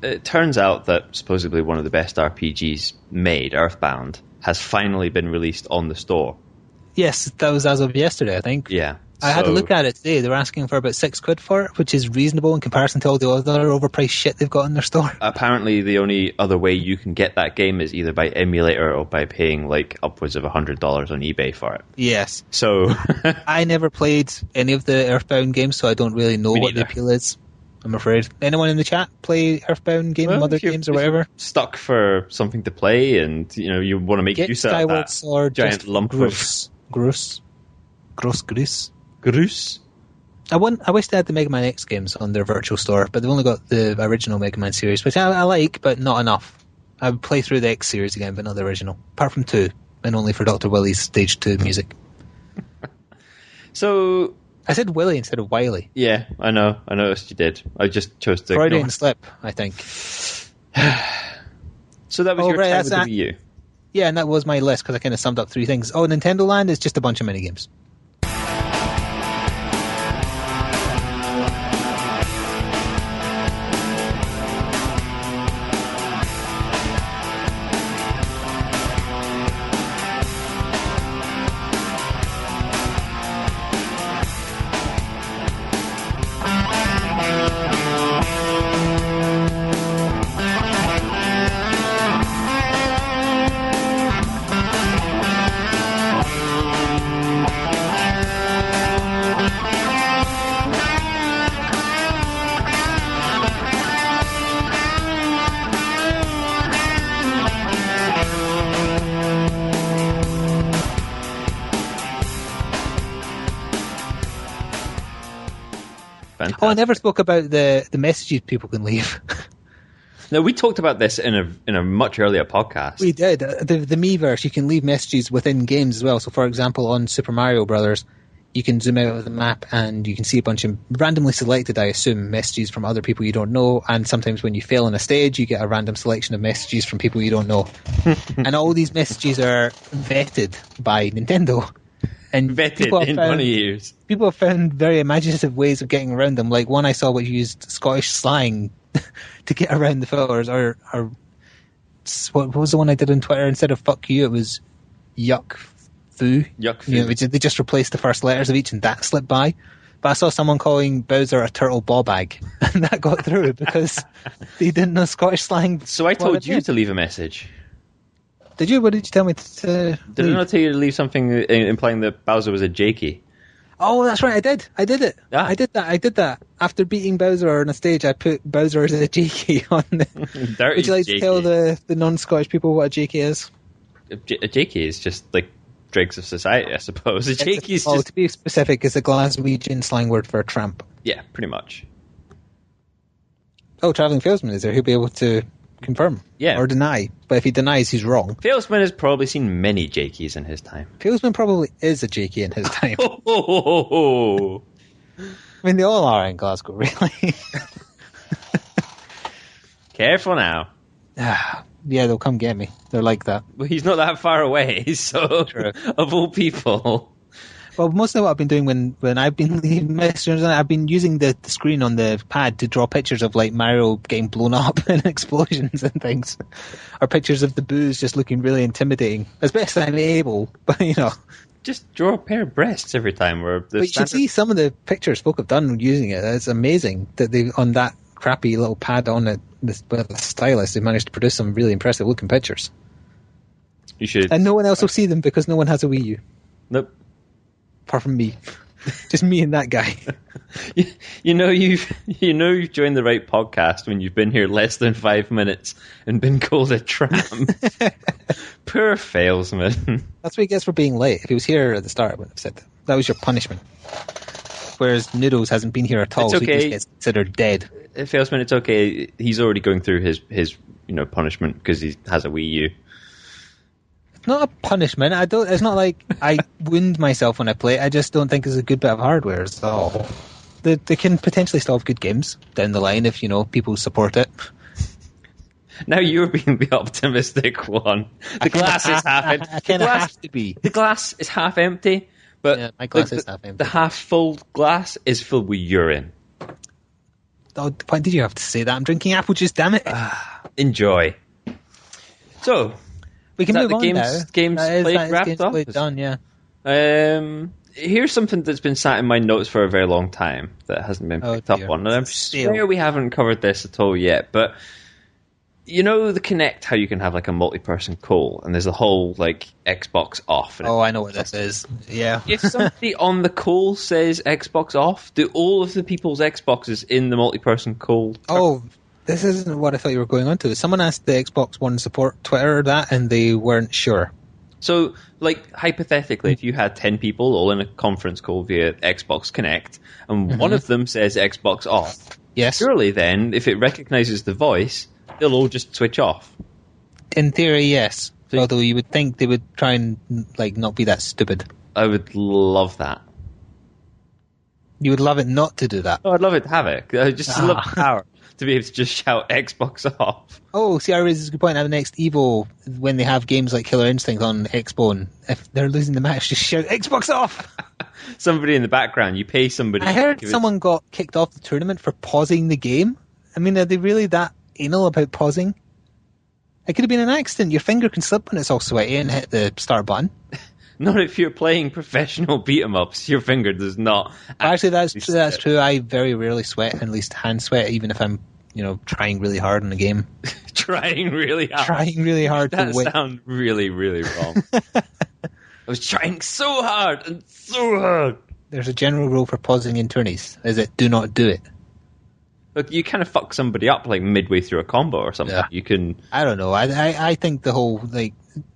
it turns out that supposedly one of the best RPGs made, Earthbound, has finally been released on the store. Yes, that was as of yesterday, I think. Yeah. I had to look at it today. They were asking for about 6 quid for it, which is reasonable in comparison to all the other overpriced shit they've got in their store. Apparently, the only other way you can get that game is either by emulator or by paying like upwards of $100 on eBay for it. Yes. So I never played any of the Earthbound games, so I don't really know what the appeal is. I'm afraid. Anyone in the chat play Earthbound games, other games, or whatever? Stuck for something to play, and you know you want to make use out of that Sword, giant lump gross grease. Groose. I wish they had the Mega Man X games on their virtual store, but they've only got the original Mega Man series, which I like, but not enough. I would play through the X series again, but not the original. Apart from 2, and only for Dr. Willie's Stage 2 music. So I said Willie instead of Wiley. Yeah, I know. I noticed you did. I just chose to Freudian slip, I think. So that was your time with the Wii U. Yeah, and that was my list, because I kind of summed up 3 things. Oh, Nintendo Land is just a bunch of minigames. Fantastic. Oh, I never spoke about the messages people can leave. No, we talked about this in a much earlier podcast. We did. The Miiverse, you can leave messages within games as well. So, for example, on Super Mario Brothers, you can zoom out of the map and you can see a bunch of randomly selected, I assume, messages from other people you don't know. And sometimes when you fail on a stage, you get a random selection of messages from people you don't know. And all these messages are vetted by Nintendo. And Vetted in 20 years. People have found very imaginative ways of getting around them. Like one I saw which used Scottish slang to get around the filters. Or what was the one I did on Twitter? Instead of fuck you, it was yuck. Yuck foo. They just replaced the first letters of each and that slipped by. But I saw someone calling Bowser a turtle ball bag, and that got through because they didn't know Scottish slang. So I told you to leave a message. Did you? What did you tell me to Did I not tell you to leave something implying that Bowser was a Jakey? Oh, that's right, I did. I did it. Ah. I did that. After beating Bowser on a stage, I put Bowser as a Jakey on the... Dirty Would you like Jakey. to tell the non-Scottish people what a Jakey is? A Jakey is just like dregs of society, I suppose. A Jakey is just... to be specific, it's a Glaswegian slang word for a tramp. Yeah, pretty much. Oh, Travelling Salesman is there. He'll be able to confirm or deny. But if he denies, he's wrong. Salesman has probably seen many Jakeys in his time. Salesman probably is a Jakey in his time. I I mean, they all are in Glasgow, really. Careful now. Yeah, they'll come get me. They're like that. Well, he's not that far away, so True. Of all people. Well, most of what I've been doing when I've been leaving messages, I've been using the screen on the pad to draw pictures of like Mario getting blown up and explosions and things, or pictures of the booze just looking really intimidating, as best I'm able. But Just draw a pair of breasts every time. But you should see some of the pictures folk have done using it. It's amazing that they on that crappy little pad on it with a stylus, they managed to produce some really impressive looking pictures. You should. And no one else will see them because no one has a Wii U. Nope. Apart from me. Just me and that guy. You've joined the right podcast when you've been here less than 5 minutes and been called a tramp. Poor Failsman. That's what he gets for being late. If he was here at the start, I would have said that. That was your punishment. Whereas Noodles hasn't been here at all, It's okay. so he just gets considered dead. Failsman, it's okay. He's already going through his punishment because he has a Wii U. It's not a punishment. It's not like I wound myself when I play it. I just don't think it's a good bit of hardware. So they can potentially still have good games down the line if people support it. Now you're being the optimistic one. The glass is half empty. I kind of have to be. The glass is half empty, but Yeah, my glass is half empty. The half full glass is filled with urine. Oh, why did you have to say that? I'm drinking apple juice, damn it. Enjoy. So, We can is that move the on games, now. Games played wrapped games up? played done, yeah. Here's something that's been sat in my notes for a very long time that hasn't been picked up dear. on. And I'm sure we haven't covered this at all yet, but the Kinect, how you can have like a multi-person call, and there's a whole like Xbox off. And I know what this is. Yeah. if somebody on the call says Xbox off, do all of the people's Xboxes in the multi-person call? Oh, this isn't what I thought you were going on to. Someone asked the Xbox One support Twitter that, and they weren't sure. So, like, hypothetically, if you had 10 people all in a conference call via Xbox Connect, and one of them says Xbox off, Yes. surely then, if it recognizes the voice, they'll all just switch off. In theory, yes. So- Although you would think they would try and not be that stupid. I would love that. You would love it not to do that. Oh, I'd love it to have it. I just love the power to be able to just shout Xbox off. Oh, see, I raise a good point. At the next Evo, when they have games like Killer Instinct on Expo, and if they're losing the match, just shout Xbox off! Somebody in the background, you pay somebody. I heard someone got kicked off the tournament for pausing the game. I mean, are they really that anal about pausing? It could have been an accident. Your finger can slip when it's all sweaty and hit the start button. Not if you're playing professional beat-em-ups. Your finger does not. Actually, that's true. I very rarely sweat, at least hand sweat, even if I'm trying really hard in the game. Trying really hard. Trying really hard to That win. sounds really, really wrong. I was trying so hard and so hard. There's a general rule for pausing in tourneys. Is it do not do it? Look, you kind of fuck somebody up like midway through a combo or something. Yeah. You can. I don't know. I think the whole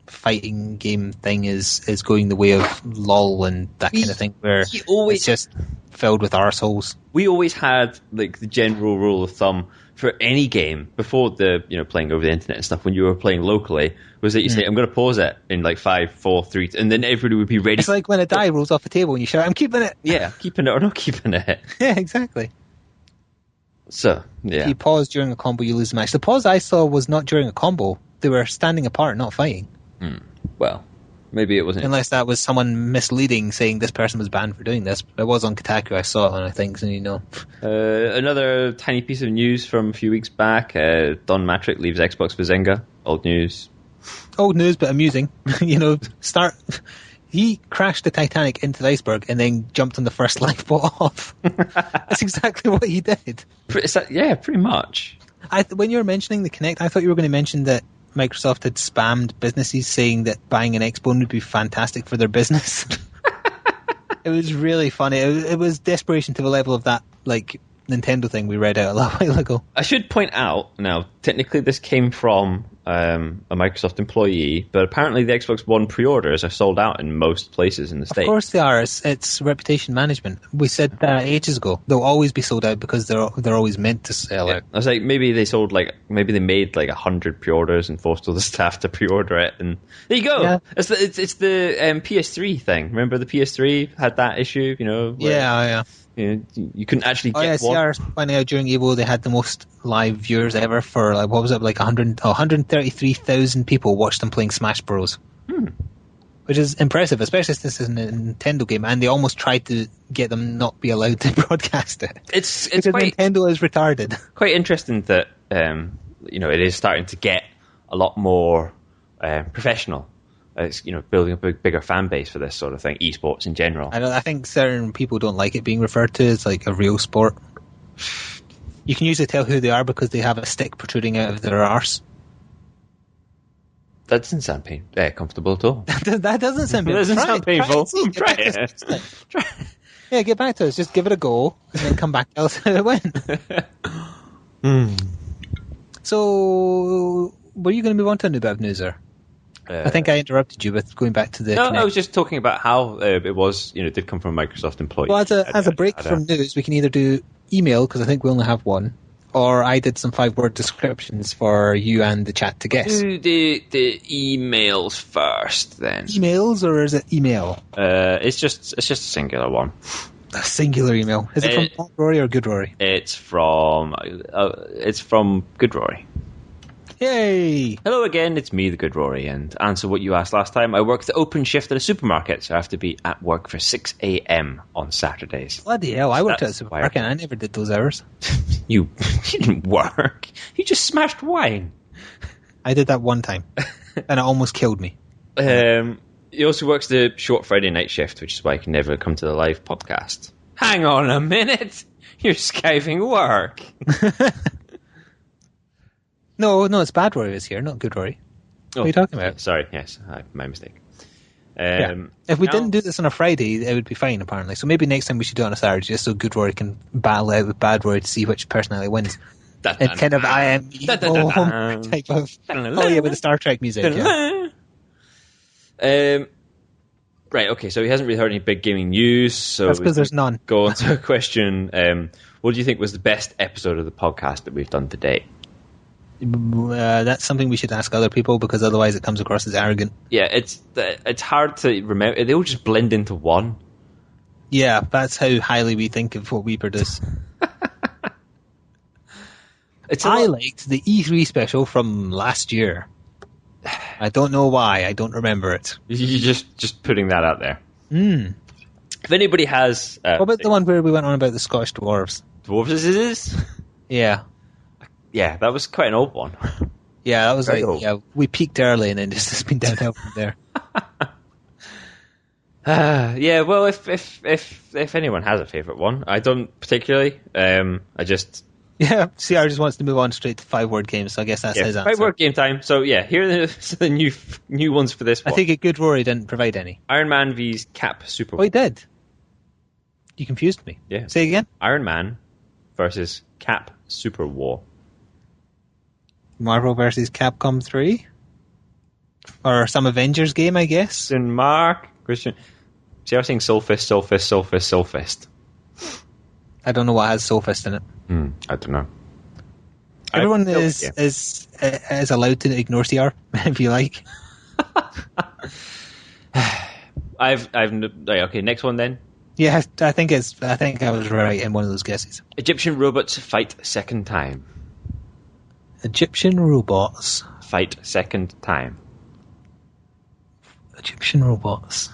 fighting game thing is going the way of LOL and that kind of thing, where it's just filled with arseholes. We always had like the general rule of thumb: for any game before the playing over the internet and stuff, when you were playing locally, was that you say, I'm going to pause it in like 5, 4, 3, and then everybody would be ready. It's like when a die rolls off the table and you shout, I'm keeping it. Yeah, keeping it or not keeping it. Yeah, exactly. So, yeah. If you pause during a combo, you lose the match. The pause I saw was not during a combo. They were standing apart, not fighting. Well, maybe it wasn't. Unless that was someone misleading, saying this person was banned for doing this. It was on Kotaku, I saw it on, I think, so Another tiny piece of news from a few weeks back. Don Matrick leaves Xbox for Zynga. Old news. Old news, but amusing. He crashed the Titanic into the iceberg and then jumped on the first lifeboat off. That's exactly what he did. Yeah, pretty much. When you were mentioning the Kinect, I thought you were going to mention that Microsoft had spammed businesses saying that buying an Xbone would be fantastic for their business. It was really funny. It was desperation to the level of that, like, Nintendo thing we read out a little while ago. I should point out, now, technically this came from a Microsoft employee, but apparently the Xbox One pre-orders are sold out in most places in the States. Of course they are. It's reputation management. We said that ages ago. They'll always be sold out because they're always meant to sell out. I was like, maybe they made like 100 pre-orders and forced all the staff to pre-order it, and there you go. Yeah. It's the PS3 thing. Remember the PS3 had that issue, Yeah. You couldn't actually get one. CR finding out during Evo they had the most live viewers ever for, like, what was it, like 133,000 people watched them playing Smash Bros. Which is impressive, especially since it's a Nintendo game, and they almost tried to get them not be allowed to broadcast it. It's because quite, Nintendo is retarded. Quite interesting that it is starting to get a lot more professional. It's building a bigger fan base for this sort of thing, esports in general. I think certain people don't like it being referred to as like a real sport. You can usually tell who they are because they have a stick protruding out of their arse. That doesn't sound comfortable at all. That doesn't sound painful. That doesn't sound painful. Try it. Yeah, get back to us. Just give it a go and then come back to us how it went. So, were you going to move on to a new bit of news there? I think I interrupted you with going back to the... No, I was just talking about how it was, did come from a Microsoft employee. Well, as a break from news, we can either do email, because I think we only have one, or I did some 5-word descriptions for you and the chat to guess. Do the emails first, then. Emails, or is it email? It's just a singular one. A singular email. Is it from Bad Rory or Good Rory? It's from Good Rory. Yay! Hello again, it's me, the Good Rory, and answer what you asked last time. I work the open shift at a supermarket, so I have to be at work for 6 a.m. on Saturdays. Bloody hell, I worked at a supermarket and I never did those hours. You didn't work. You just smashed wine. I did that one time, and it almost killed me. He also works the short Friday night shift, which is why I can never come to the live podcast. Hang on a minute! You're skiving work! No, it's Bad Rory is here, not Good Rory. What are you talking about? Sorry, yes, my mistake. If we didn't do this on a Friday, it would be fine, apparently. So maybe next time we should do it on a Saturday, just so Good Rory can battle out with Bad Rory to see which personality wins. It's kind of I am evil type of... Oh yeah, with the Star Trek music, yeah. Right, okay, so he hasn't really heard any big gaming news. So that's because there's none. Go on to a question. What do you think was the best episode of the podcast that we've done to date? That's something we should ask other people, because otherwise it comes across as arrogant. Yeah, it's hard to remember. They all just blend into one. Yeah, that's how highly we think of what we produce. I liked the E3 special from last year. I don't know why. I don't remember it. You're just putting that out there. If anybody has... what about the one where we went on about the Scottish dwarves? Dwarves is? Yeah. Yeah, that was quite an old one. Yeah, that was we peaked early and then it's been downhill from there. Yeah, well, if anyone has a favourite one, I don't particularly. I just... Yeah, CR just wants to move on straight to 5-word games, so I guess that's his answer. 5-word game time. So yeah, here are the new ones for this one. I think a Good Rory didn't provide any. Iron Man vs Cap Super War. Oh, he did? You confused me. Yeah. Say again? Iron Man versus Cap Super War. Marvel versus Capcom 3? Or some Avengers game, I guess? And Mark, Christian. See, I was saying Soulfist. I don't know what has Soulfist in it. I don't know. Everyone no is allowed to ignore CR if you like. Okay, next one then. Yeah, I think I was right in one of those guesses. Egyptian robots fight second time. Egyptian robots. Fight second time. Egyptian robots.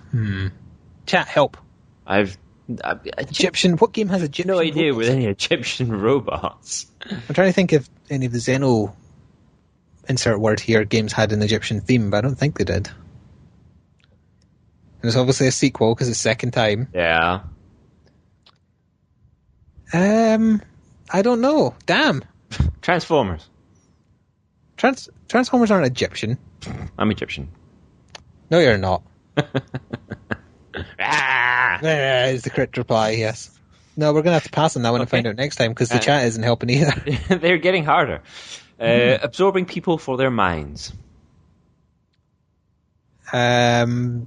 Chat, help. Egyptian. What game has Egyptian? No idea robots? with any Egyptian robots. I'm trying to think if any of the Xeno insert word here games had an Egyptian theme, but I don't think they did. And it's obviously a sequel because it's second time. Yeah. I don't know. Damn. Transformers. Transformers aren't Egyptian. I'm Egyptian. No, you're not. Is the correct reply, yes. No, we're going to have to pass on that one and find out next time because the chat isn't helping either. They're getting harder. Absorbing people for their minds. It's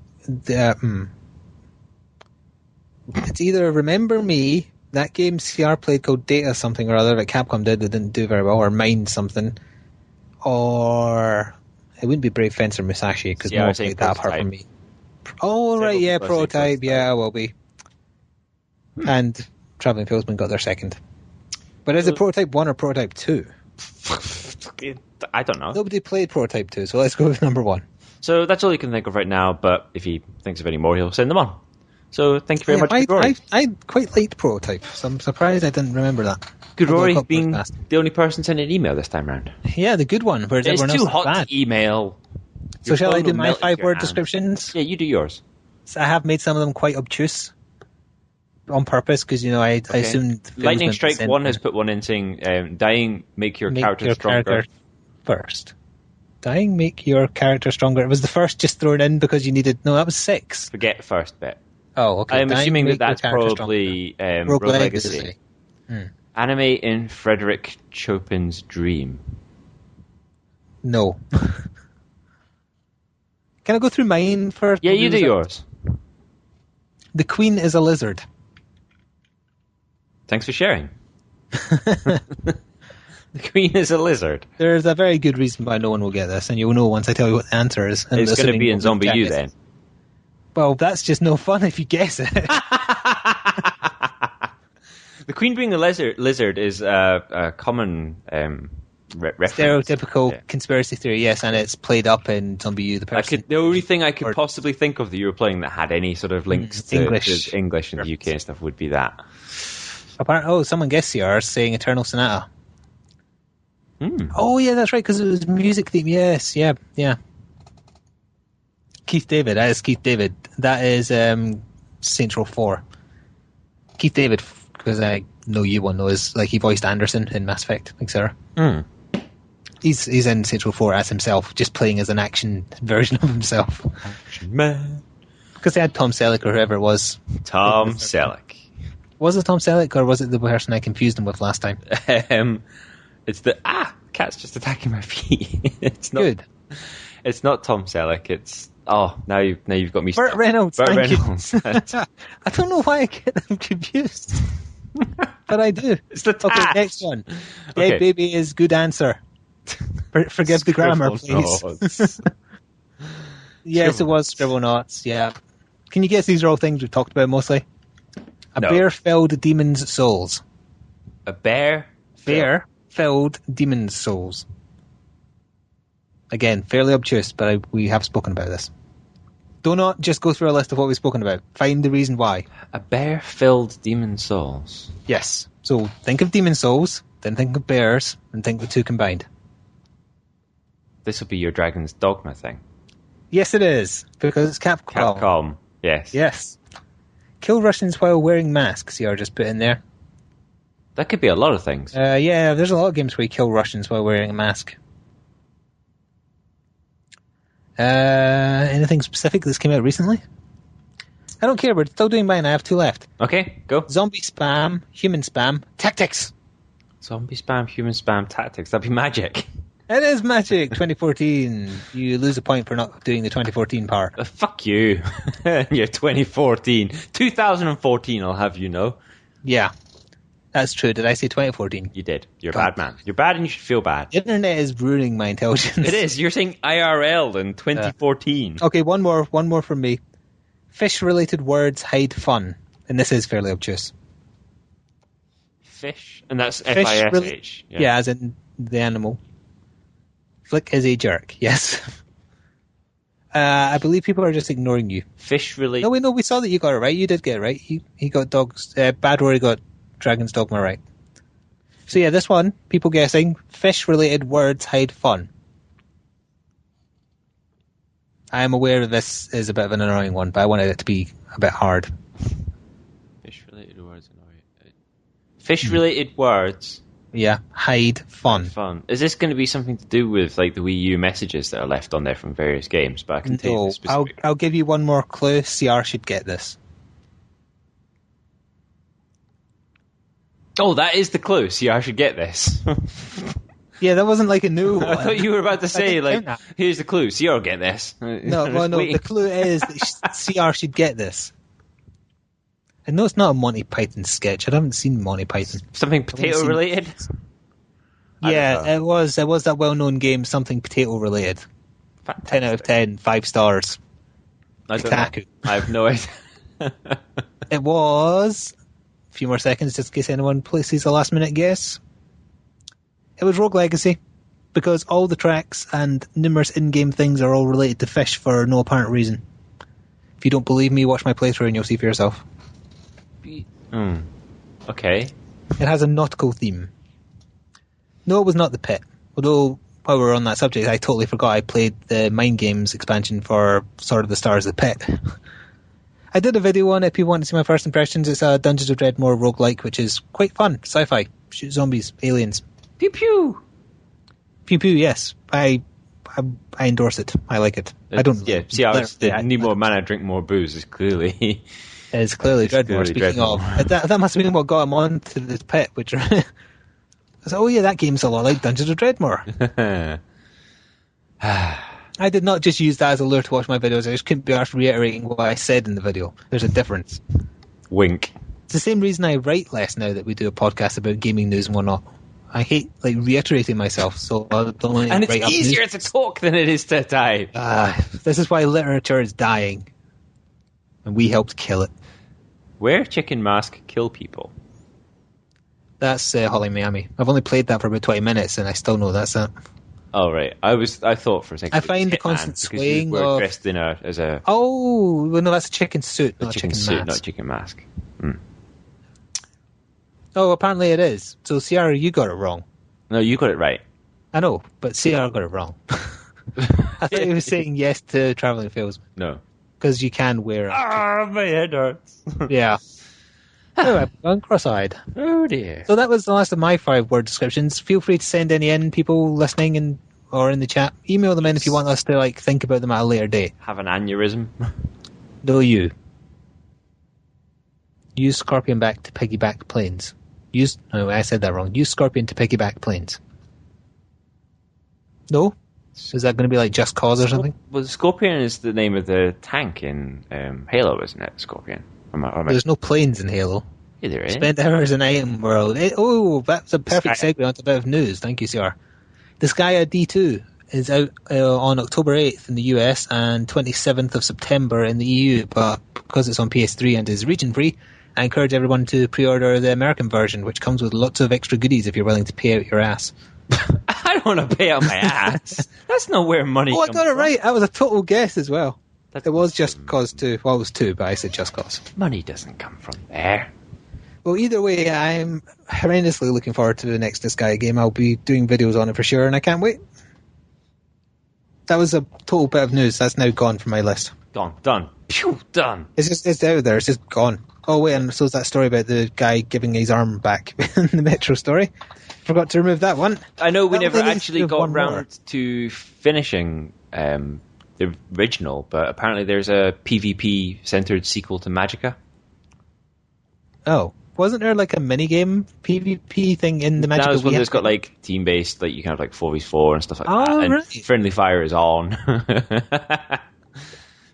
either Remember Me, that game CR played called Data something or other that Capcom did that didn't do very well, or Mind something, or it wouldn't be Brave Fencer Musashi because no one played that apart from me. Oh, right, yeah, Prototype, yeah, will be. And Travelling Salesman got their second. But is it Prototype 1 or Prototype 2? I don't know. Nobody played Prototype 2, so let's go with number 1. So that's all you can think of right now, but if he thinks of any more, he'll send them on. So thank you very much, Good Rory. I quite liked Prototype, so I'm surprised I didn't remember that. Good Rory being the only person sending an email this time round. Yeah, the good one. Whereas everyone else too hot bad. to email. So shall I do my 5-word descriptions? Yeah, you do yours. So I have made some of them quite obtuse on purpose because, I assumed... Lightning Strike 1 has put one in saying, dying, make your character stronger. Character first. Dying, make your character stronger. It was the first just thrown in because you needed... No, that was 6. Forget first bit. Oh, okay. I'm assuming that's probably Rogue Legacy. Anime in Frederick Chopin's Dream. No. Can I go through mine first? Yeah, you do yours. The Queen is a lizard. Thanks for sharing. The Queen is a lizard. There's a very good reason why no one will get this, and you'll know once I tell you what the answer is. It's going to be in WiiU then. Well, that's just no fun if you guess it. The Queen being a lizard is a common reference. Stereotypical conspiracy theory, yes, and it's played up in WiiU. The only thing I could possibly think of that you were playing that had any sort of links to English in the UK and stuff would be that. Someone guessed CR saying Eternal Sonata. Oh, yeah, that's right, because it was music theme. Yes, yeah. Keith David, that is Keith David. That is Saints Row 4. Keith David, because I know you won't know, is like he voiced Anderson in Mass Effect, etc. He's in Saints Row 4 as himself, just playing as an action version of himself. Action man. Because they had Tom Selleck or whoever it was. Tom Selleck. Was it Tom Selleck or was it the person I confused him with last time? It's the cat's just attacking my feet. It's not good. It's not Tom Selleck. It's now you've got me. Burt Reynolds. Burt Reynolds. I don't know why I get them confused, but I do. It's the task. Okay, next one. Dead baby is good answer. Forgive the grammar, please. Yes, it was Scribble Knots. Yeah. Can you guess these are all things we've talked about mostly? A bear filled demon's souls. A bear filled demon's souls. Again, fairly obtuse, but we have spoken about this. Do not just go through a list of what we've spoken about. Find the reason why. A bear-filled demon souls. Yes. So think of demon souls, then think of bears, and think the two combined. This will be your Dragon's Dogma thing. Yes, it is, because it's Capcom. Capcom, yes. Yes. Kill Russians while wearing masks, you just put in there. That could be a lot of things. Yeah, there's a lot of games where you kill Russians while wearing a mask. Anything specific that's came out recently? I don't care, we're still doing mine. I have 2 left. Okay, go. Zombie spam, human spam, tactics. Zombie spam, human spam, tactics. That'd be magic. It is magic. 2014. You lose a point for not doing the 2014 part. Fuck you. You're 2014. 2014, I'll have you know. Yeah. That's true. Did I say 2014? You did. You're a God. bad man. You're bad and you should feel bad. The internet is ruining my intelligence. It is. You're saying IRL in 2014. Okay, one more from me. Fish-related words hide fun. And this is fairly obtuse. Fish? And that's F-I-S-H. Yeah, as in the animal. Flick is a jerk, yes. I believe people are just ignoring you. Fish-related... No, we saw that you got it right. You did get it right. He got dogs... Bad Rory got Dragon's Dogma right. So yeah, this one, people guessing, fish-related words hide fun. I am aware that this is a bit of an annoying one, but I wanted it to be a bit hard. Fish-related words annoy. Fish-related words... Yeah, hide fun. Fun. Is this going to be something to do with like the Wii U messages that are left on there from various games? But I can tell you specific... I'll give you one more clue. CR should get this. Oh, that is the clue. CR should get this. Yeah, that wasn't like a new one. I thought you were about to say, like, here's the clue. CR will get this. No, the clue is that CR should get this. I know it's not a Monty Python sketch. I haven't seen Monty Python. Something potato-related? Yeah, it was that well-known game, something potato-related. 10 out of 10, 5 stars. I don't know. I have no idea. It was... A few more seconds, just in case anyone places a last-minute guess. It was Rogue Legacy, because all the tracks and numerous in-game things are all related to fish for no apparent reason. If you don't believe me, watch my playthrough and you'll see for yourself. Okay. It has a nautical theme. No, it was not the Pit. Although, while we were on that subject, I totally forgot I played the Mind Games expansion for Sword of the Stars, the Pit. I did a video on it if people want to see my first impressions. It's a Dungeons of Dreadmore roguelike, which is quite fun. Sci-fi. Shoot zombies, aliens. Pew pew! Pew pew, yes. I endorse it. I like it. I don't... Yeah, see, I need more mana, drink more booze is clearly... It's clearly Dreadmore. Speaking of, that must have been what got him on to the Pit, which... I was like, oh yeah, that game's a lot like Dungeons of Dreadmore. I did not just use that as a lure to watch my videos. I just couldn't be arsed reiterating what I said in the video. There's a difference. Wink. It's the same reason I write less now that we do a podcast about gaming news and whatnot. I hate reiterating myself, so I don't want to and it's write up easier news. to talk than it is to type. This is why literature is dying. And we helped kill it. Where Chicken Mask kill people? That's Holly Miami. I've only played that for about 20 minutes and I still know that's it. Oh, right. I thought for a second. I find the constant swaying of... dressed in as a... Oh, well, no, that's a chicken suit, not a chicken chicken suit, mask. not a chicken mask. Oh, apparently it is. So, CR, you got it wrong. No, you got it right. I know, but CR got it wrong. I thought he was saying yes to Travelling Salesman. No. Because you can wear it. My head hurts. Yeah. Oh, I've gone cross-eyed. Oh, dear. So that was the last of my 5-word descriptions. Feel free to send any in, people listening or in the chat. Email them in if you want us to think about them at a later date. Have an aneurysm. No, you. Use Scorpion back to piggyback planes. No, I said that wrong. Use Scorpion to piggyback planes. No? Is that going to be like Just Cause or something? Well, Scorpion is the name of the tank in Halo, isn't it? Scorpion. There's no planes in Halo. Yeah, there is. Spend hours in Item World. That's a perfect segue onto a bit of news. Thank you, CR. The Skya D2 is out on October 8th in the US and 27th of September in the EU, but because it's on PS3 and is region-free, I encourage everyone to pre-order the American version, which comes with lots of extra goodies if you're willing to pay out your ass. I don't want to pay out my ass. That's not where money comes from. I got it right. That was a total guess as well. It was Just Cause 2. Well, it was 2, but I said Just Cause. Money doesn't come from there. Well, either way, I'm horrendously looking forward to the next Disgaea game. I'll be doing videos on it for sure, and I can't wait. That was a total bit of news. That's now gone from my list. Gone. Done. Phew, done. It's out there. It's just gone. Oh, wait, and so is that story about the guy giving his arm back in the Metro story. Forgot to remove that one. I know we never actually got round to finishing the original, but apparently there's a PvP-centered sequel to Magicka. Oh. Wasn't there a minigame PvP thing in the Magicka? That was one that's got team-based, you can have 4v4 and stuff like that. And right. friendly fire is on.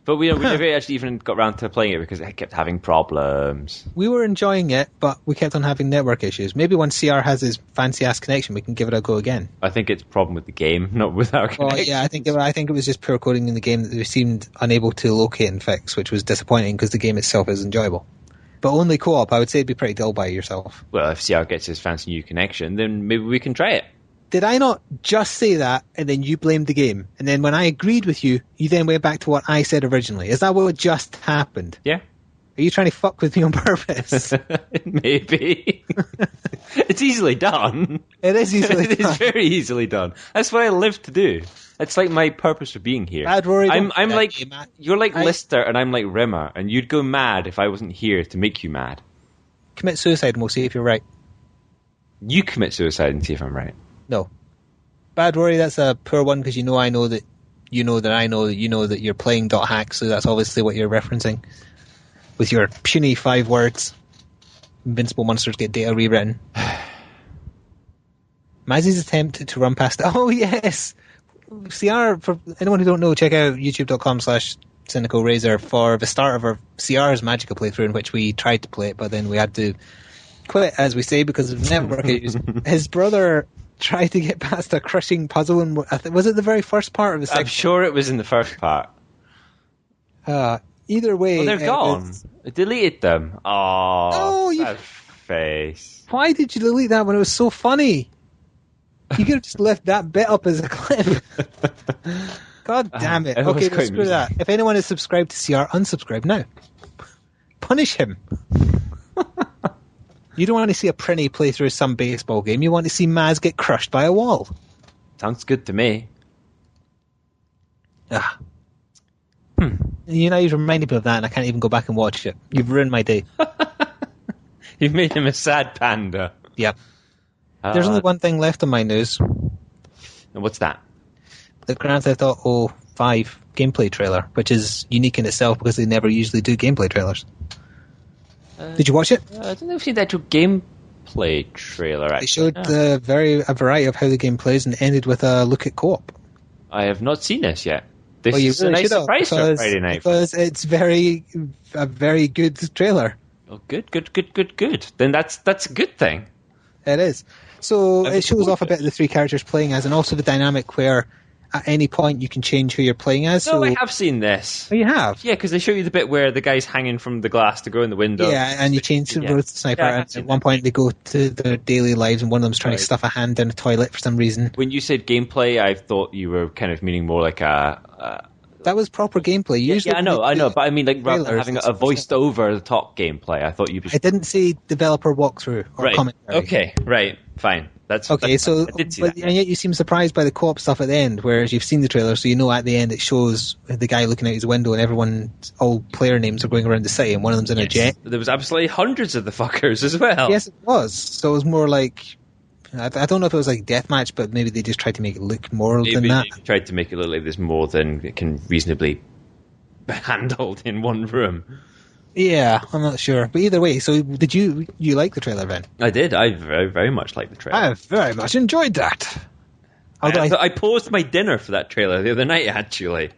But we never actually even got around to playing it because it kept having problems. We were enjoying it, but we kept on having network issues. Maybe when CR has his fancy-ass connection, we can give it a go again. I think it's a problem with the game, not with our connection. Well, yeah, I think it was just poor coding in the game that we seemed unable to locate and fix, which was disappointing because the game itself is enjoyable. But only co-op, I would say it'd be pretty dull by yourself. Well, if CR gets his fancy new connection, then maybe we can try it. Did I not just say that, and then you blamed the game? And then when I agreed with you, you then went back to what I said originally. Is that what just happened? Yeah. Are you trying to fuck with me on purpose? Maybe. It's easily done. It is easily done. It is very easily done. That's what I live to do. It's like my purpose for being here. Bad Rory, I'm like, game, Matt. you're like Lister and I'm like Rimmer, and you'd go mad if I wasn't here to make you mad. Commit suicide and we'll see if you're right. You commit suicide and see if I'm right. No. Bad Rory, that's a poor one because I know that you know that I know that you know that you're playing .hack, so that's obviously what you're referencing. With your puny 5 words. Invincible monsters get data rewritten. Mazzy's attempt to run past... Oh, yes! CR, for anyone who don't know, check out youtube.com/cynicalrazor for the start of our CR's Magica playthrough in which we tried to play it, but then we had to quit, as we say, because of network issues. His brother tried to get past a crushing puzzle, and was it the very first part of the second? I'm sure it was in the first part. Either way... Well, they're gone. I deleted them. Oh, no, that face. Why did you delete that when it was so funny? You could have just left that bit up as a clip. God damn it. Okay, well, screw that. If anyone is subscribed to CR, unsubscribe now. Punish him. You don't want to see a Prinny play through some baseball game. You want to see Maz get crushed by a wall. Sounds good to me. You know, you've reminded me of that, and I can't even go back and watch it. You've ruined my day. You've made him a sad panda. Yep. There's only one thing left on my news. And what's that? The Grand Theft Auto 5 gameplay trailer, which is unique in itself because they never usually do gameplay trailers. Did you watch it? I don't know if you've seen the actual gameplay trailer, actually. They showed a variety of how the game plays and ended with a look at co-op. I have not seen this yet. This you is really a nice surprise for Friday night. Because it's a very good trailer. Oh, good. Then that's a good thing. It is. So it shows off a bit of the 3 characters playing as, and also the dynamic where at any point you can change who you're playing as. No, I have seen this. Oh, you have? Yeah, because they show you the bit where the guy's hanging from the glass to go in the window. Yeah, and you change to the sniper. And at one point they go to their daily lives and one of them's trying to stuff a hand down a toilet for some reason. When you said gameplay, I thought you were kind of meaning more like a... That was proper gameplay. Usually I know, but I mean, like, rather than having a voiced over the top gameplay, I thought you. I didn't see developer walkthrough or commentary. Okay, right, fine. That's okay. I did see that. And yet you seem surprised by the co-op stuff at the end, whereas you've seen the trailer, so you know at the end it shows the guy looking out his window, and all player names are going around the city, and one of them's in a jet. There was absolutely hundreds of the fuckers as well. Yes, it was. So it was more like. I don't know if it was like deathmatch, but maybe they just tried to make it look more than that. Maybe tried to make it look like there's more than it can reasonably be handled in one room. Yeah, I'm not sure. But either way, so did you like the trailer then? I did. I very, very much liked the trailer. I very much enjoyed that. I paused my dinner for that trailer the other night, actually.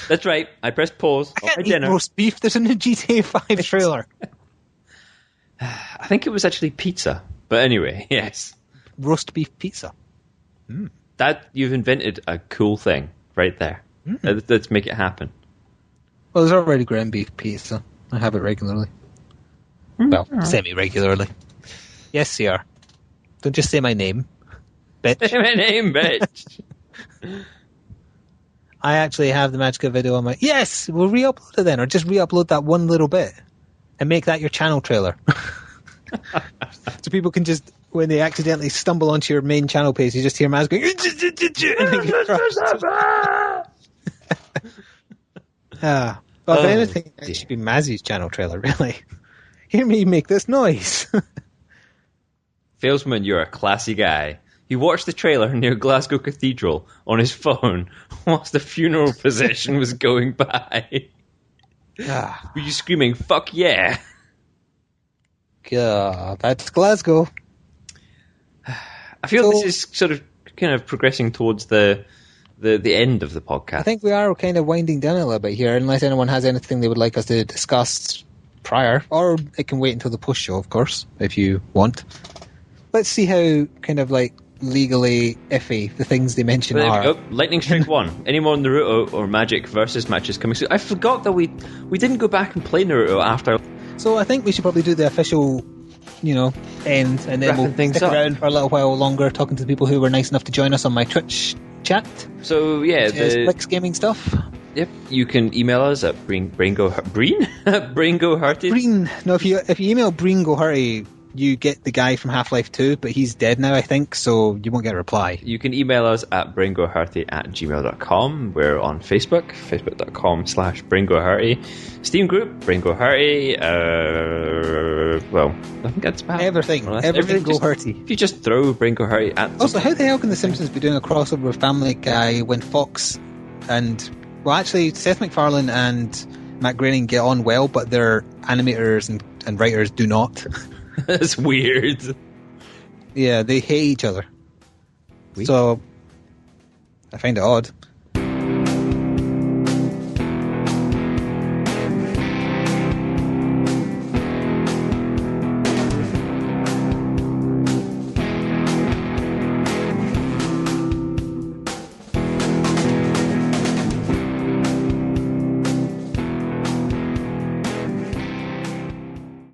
That's right. I pressed pause on my dinner. Roast beef. There's a new GTA 5 trailer. I think it was actually pizza. But anyway, yes. Roast beef pizza. That you've invented a cool thing right there. Let's make it happen. Well, there's already ground beef pizza. I have it regularly. Well, semi-regularly. Yes, CR. Don't just say my name, bitch. Say my name, bitch. I actually have the Magica video on my... Yes! We'll re-upload it then, or just re-upload that one little bit and make that your channel trailer. So people can just, when they accidentally stumble onto your main channel page, you just hear Maz going... But if anything, it should be Mazzy's channel trailer, really. Hear me make this noise. Failsman, you're a classy guy. He watched the trailer near Glasgow Cathedral on his phone whilst the funeral procession was going by. Were you screaming, fuck yeah? God, that's Glasgow. I feel this is sort of kind of progressing towards the the end of the podcast. I think we are kind of winding down a little bit here, unless anyone has anything they would like us to discuss prior, or it can wait until the post show, of course, if you want. Let's see how kind of like legally iffy the things they mention are. There we go. Lightning Strike 1. Any more Naruto or Magic versus matches coming soon? I forgot that we didn't go back and play Naruto after. So I think we should probably do the official, end, and then we'll stick around for a little while longer talking to the people who were nice enough to join us on my Twitch chat. So yeah, the Flicks Gaming stuff. Yep, you can email us at BrainGoHurty. Breen. No, if you email BrainGoHurty, you get the guy from Half-Life 2, but he's dead now, I think, so you won't get a reply. You can email us at braingohurty@gmail.com. We're on Facebook, facebook.com/braingohurty. Steam group, braingohurty. Well, I think that's about everything. Everything go Hurty. If you just throw braingohurty at... Also, how the hell can The Simpsons be doing a crossover with Family Guy when Fox and... Well, actually, Seth MacFarlane and Matt Groening get on well, but their animators and writers do not. That's weird. Yeah, they hate each other. So, I find it odd.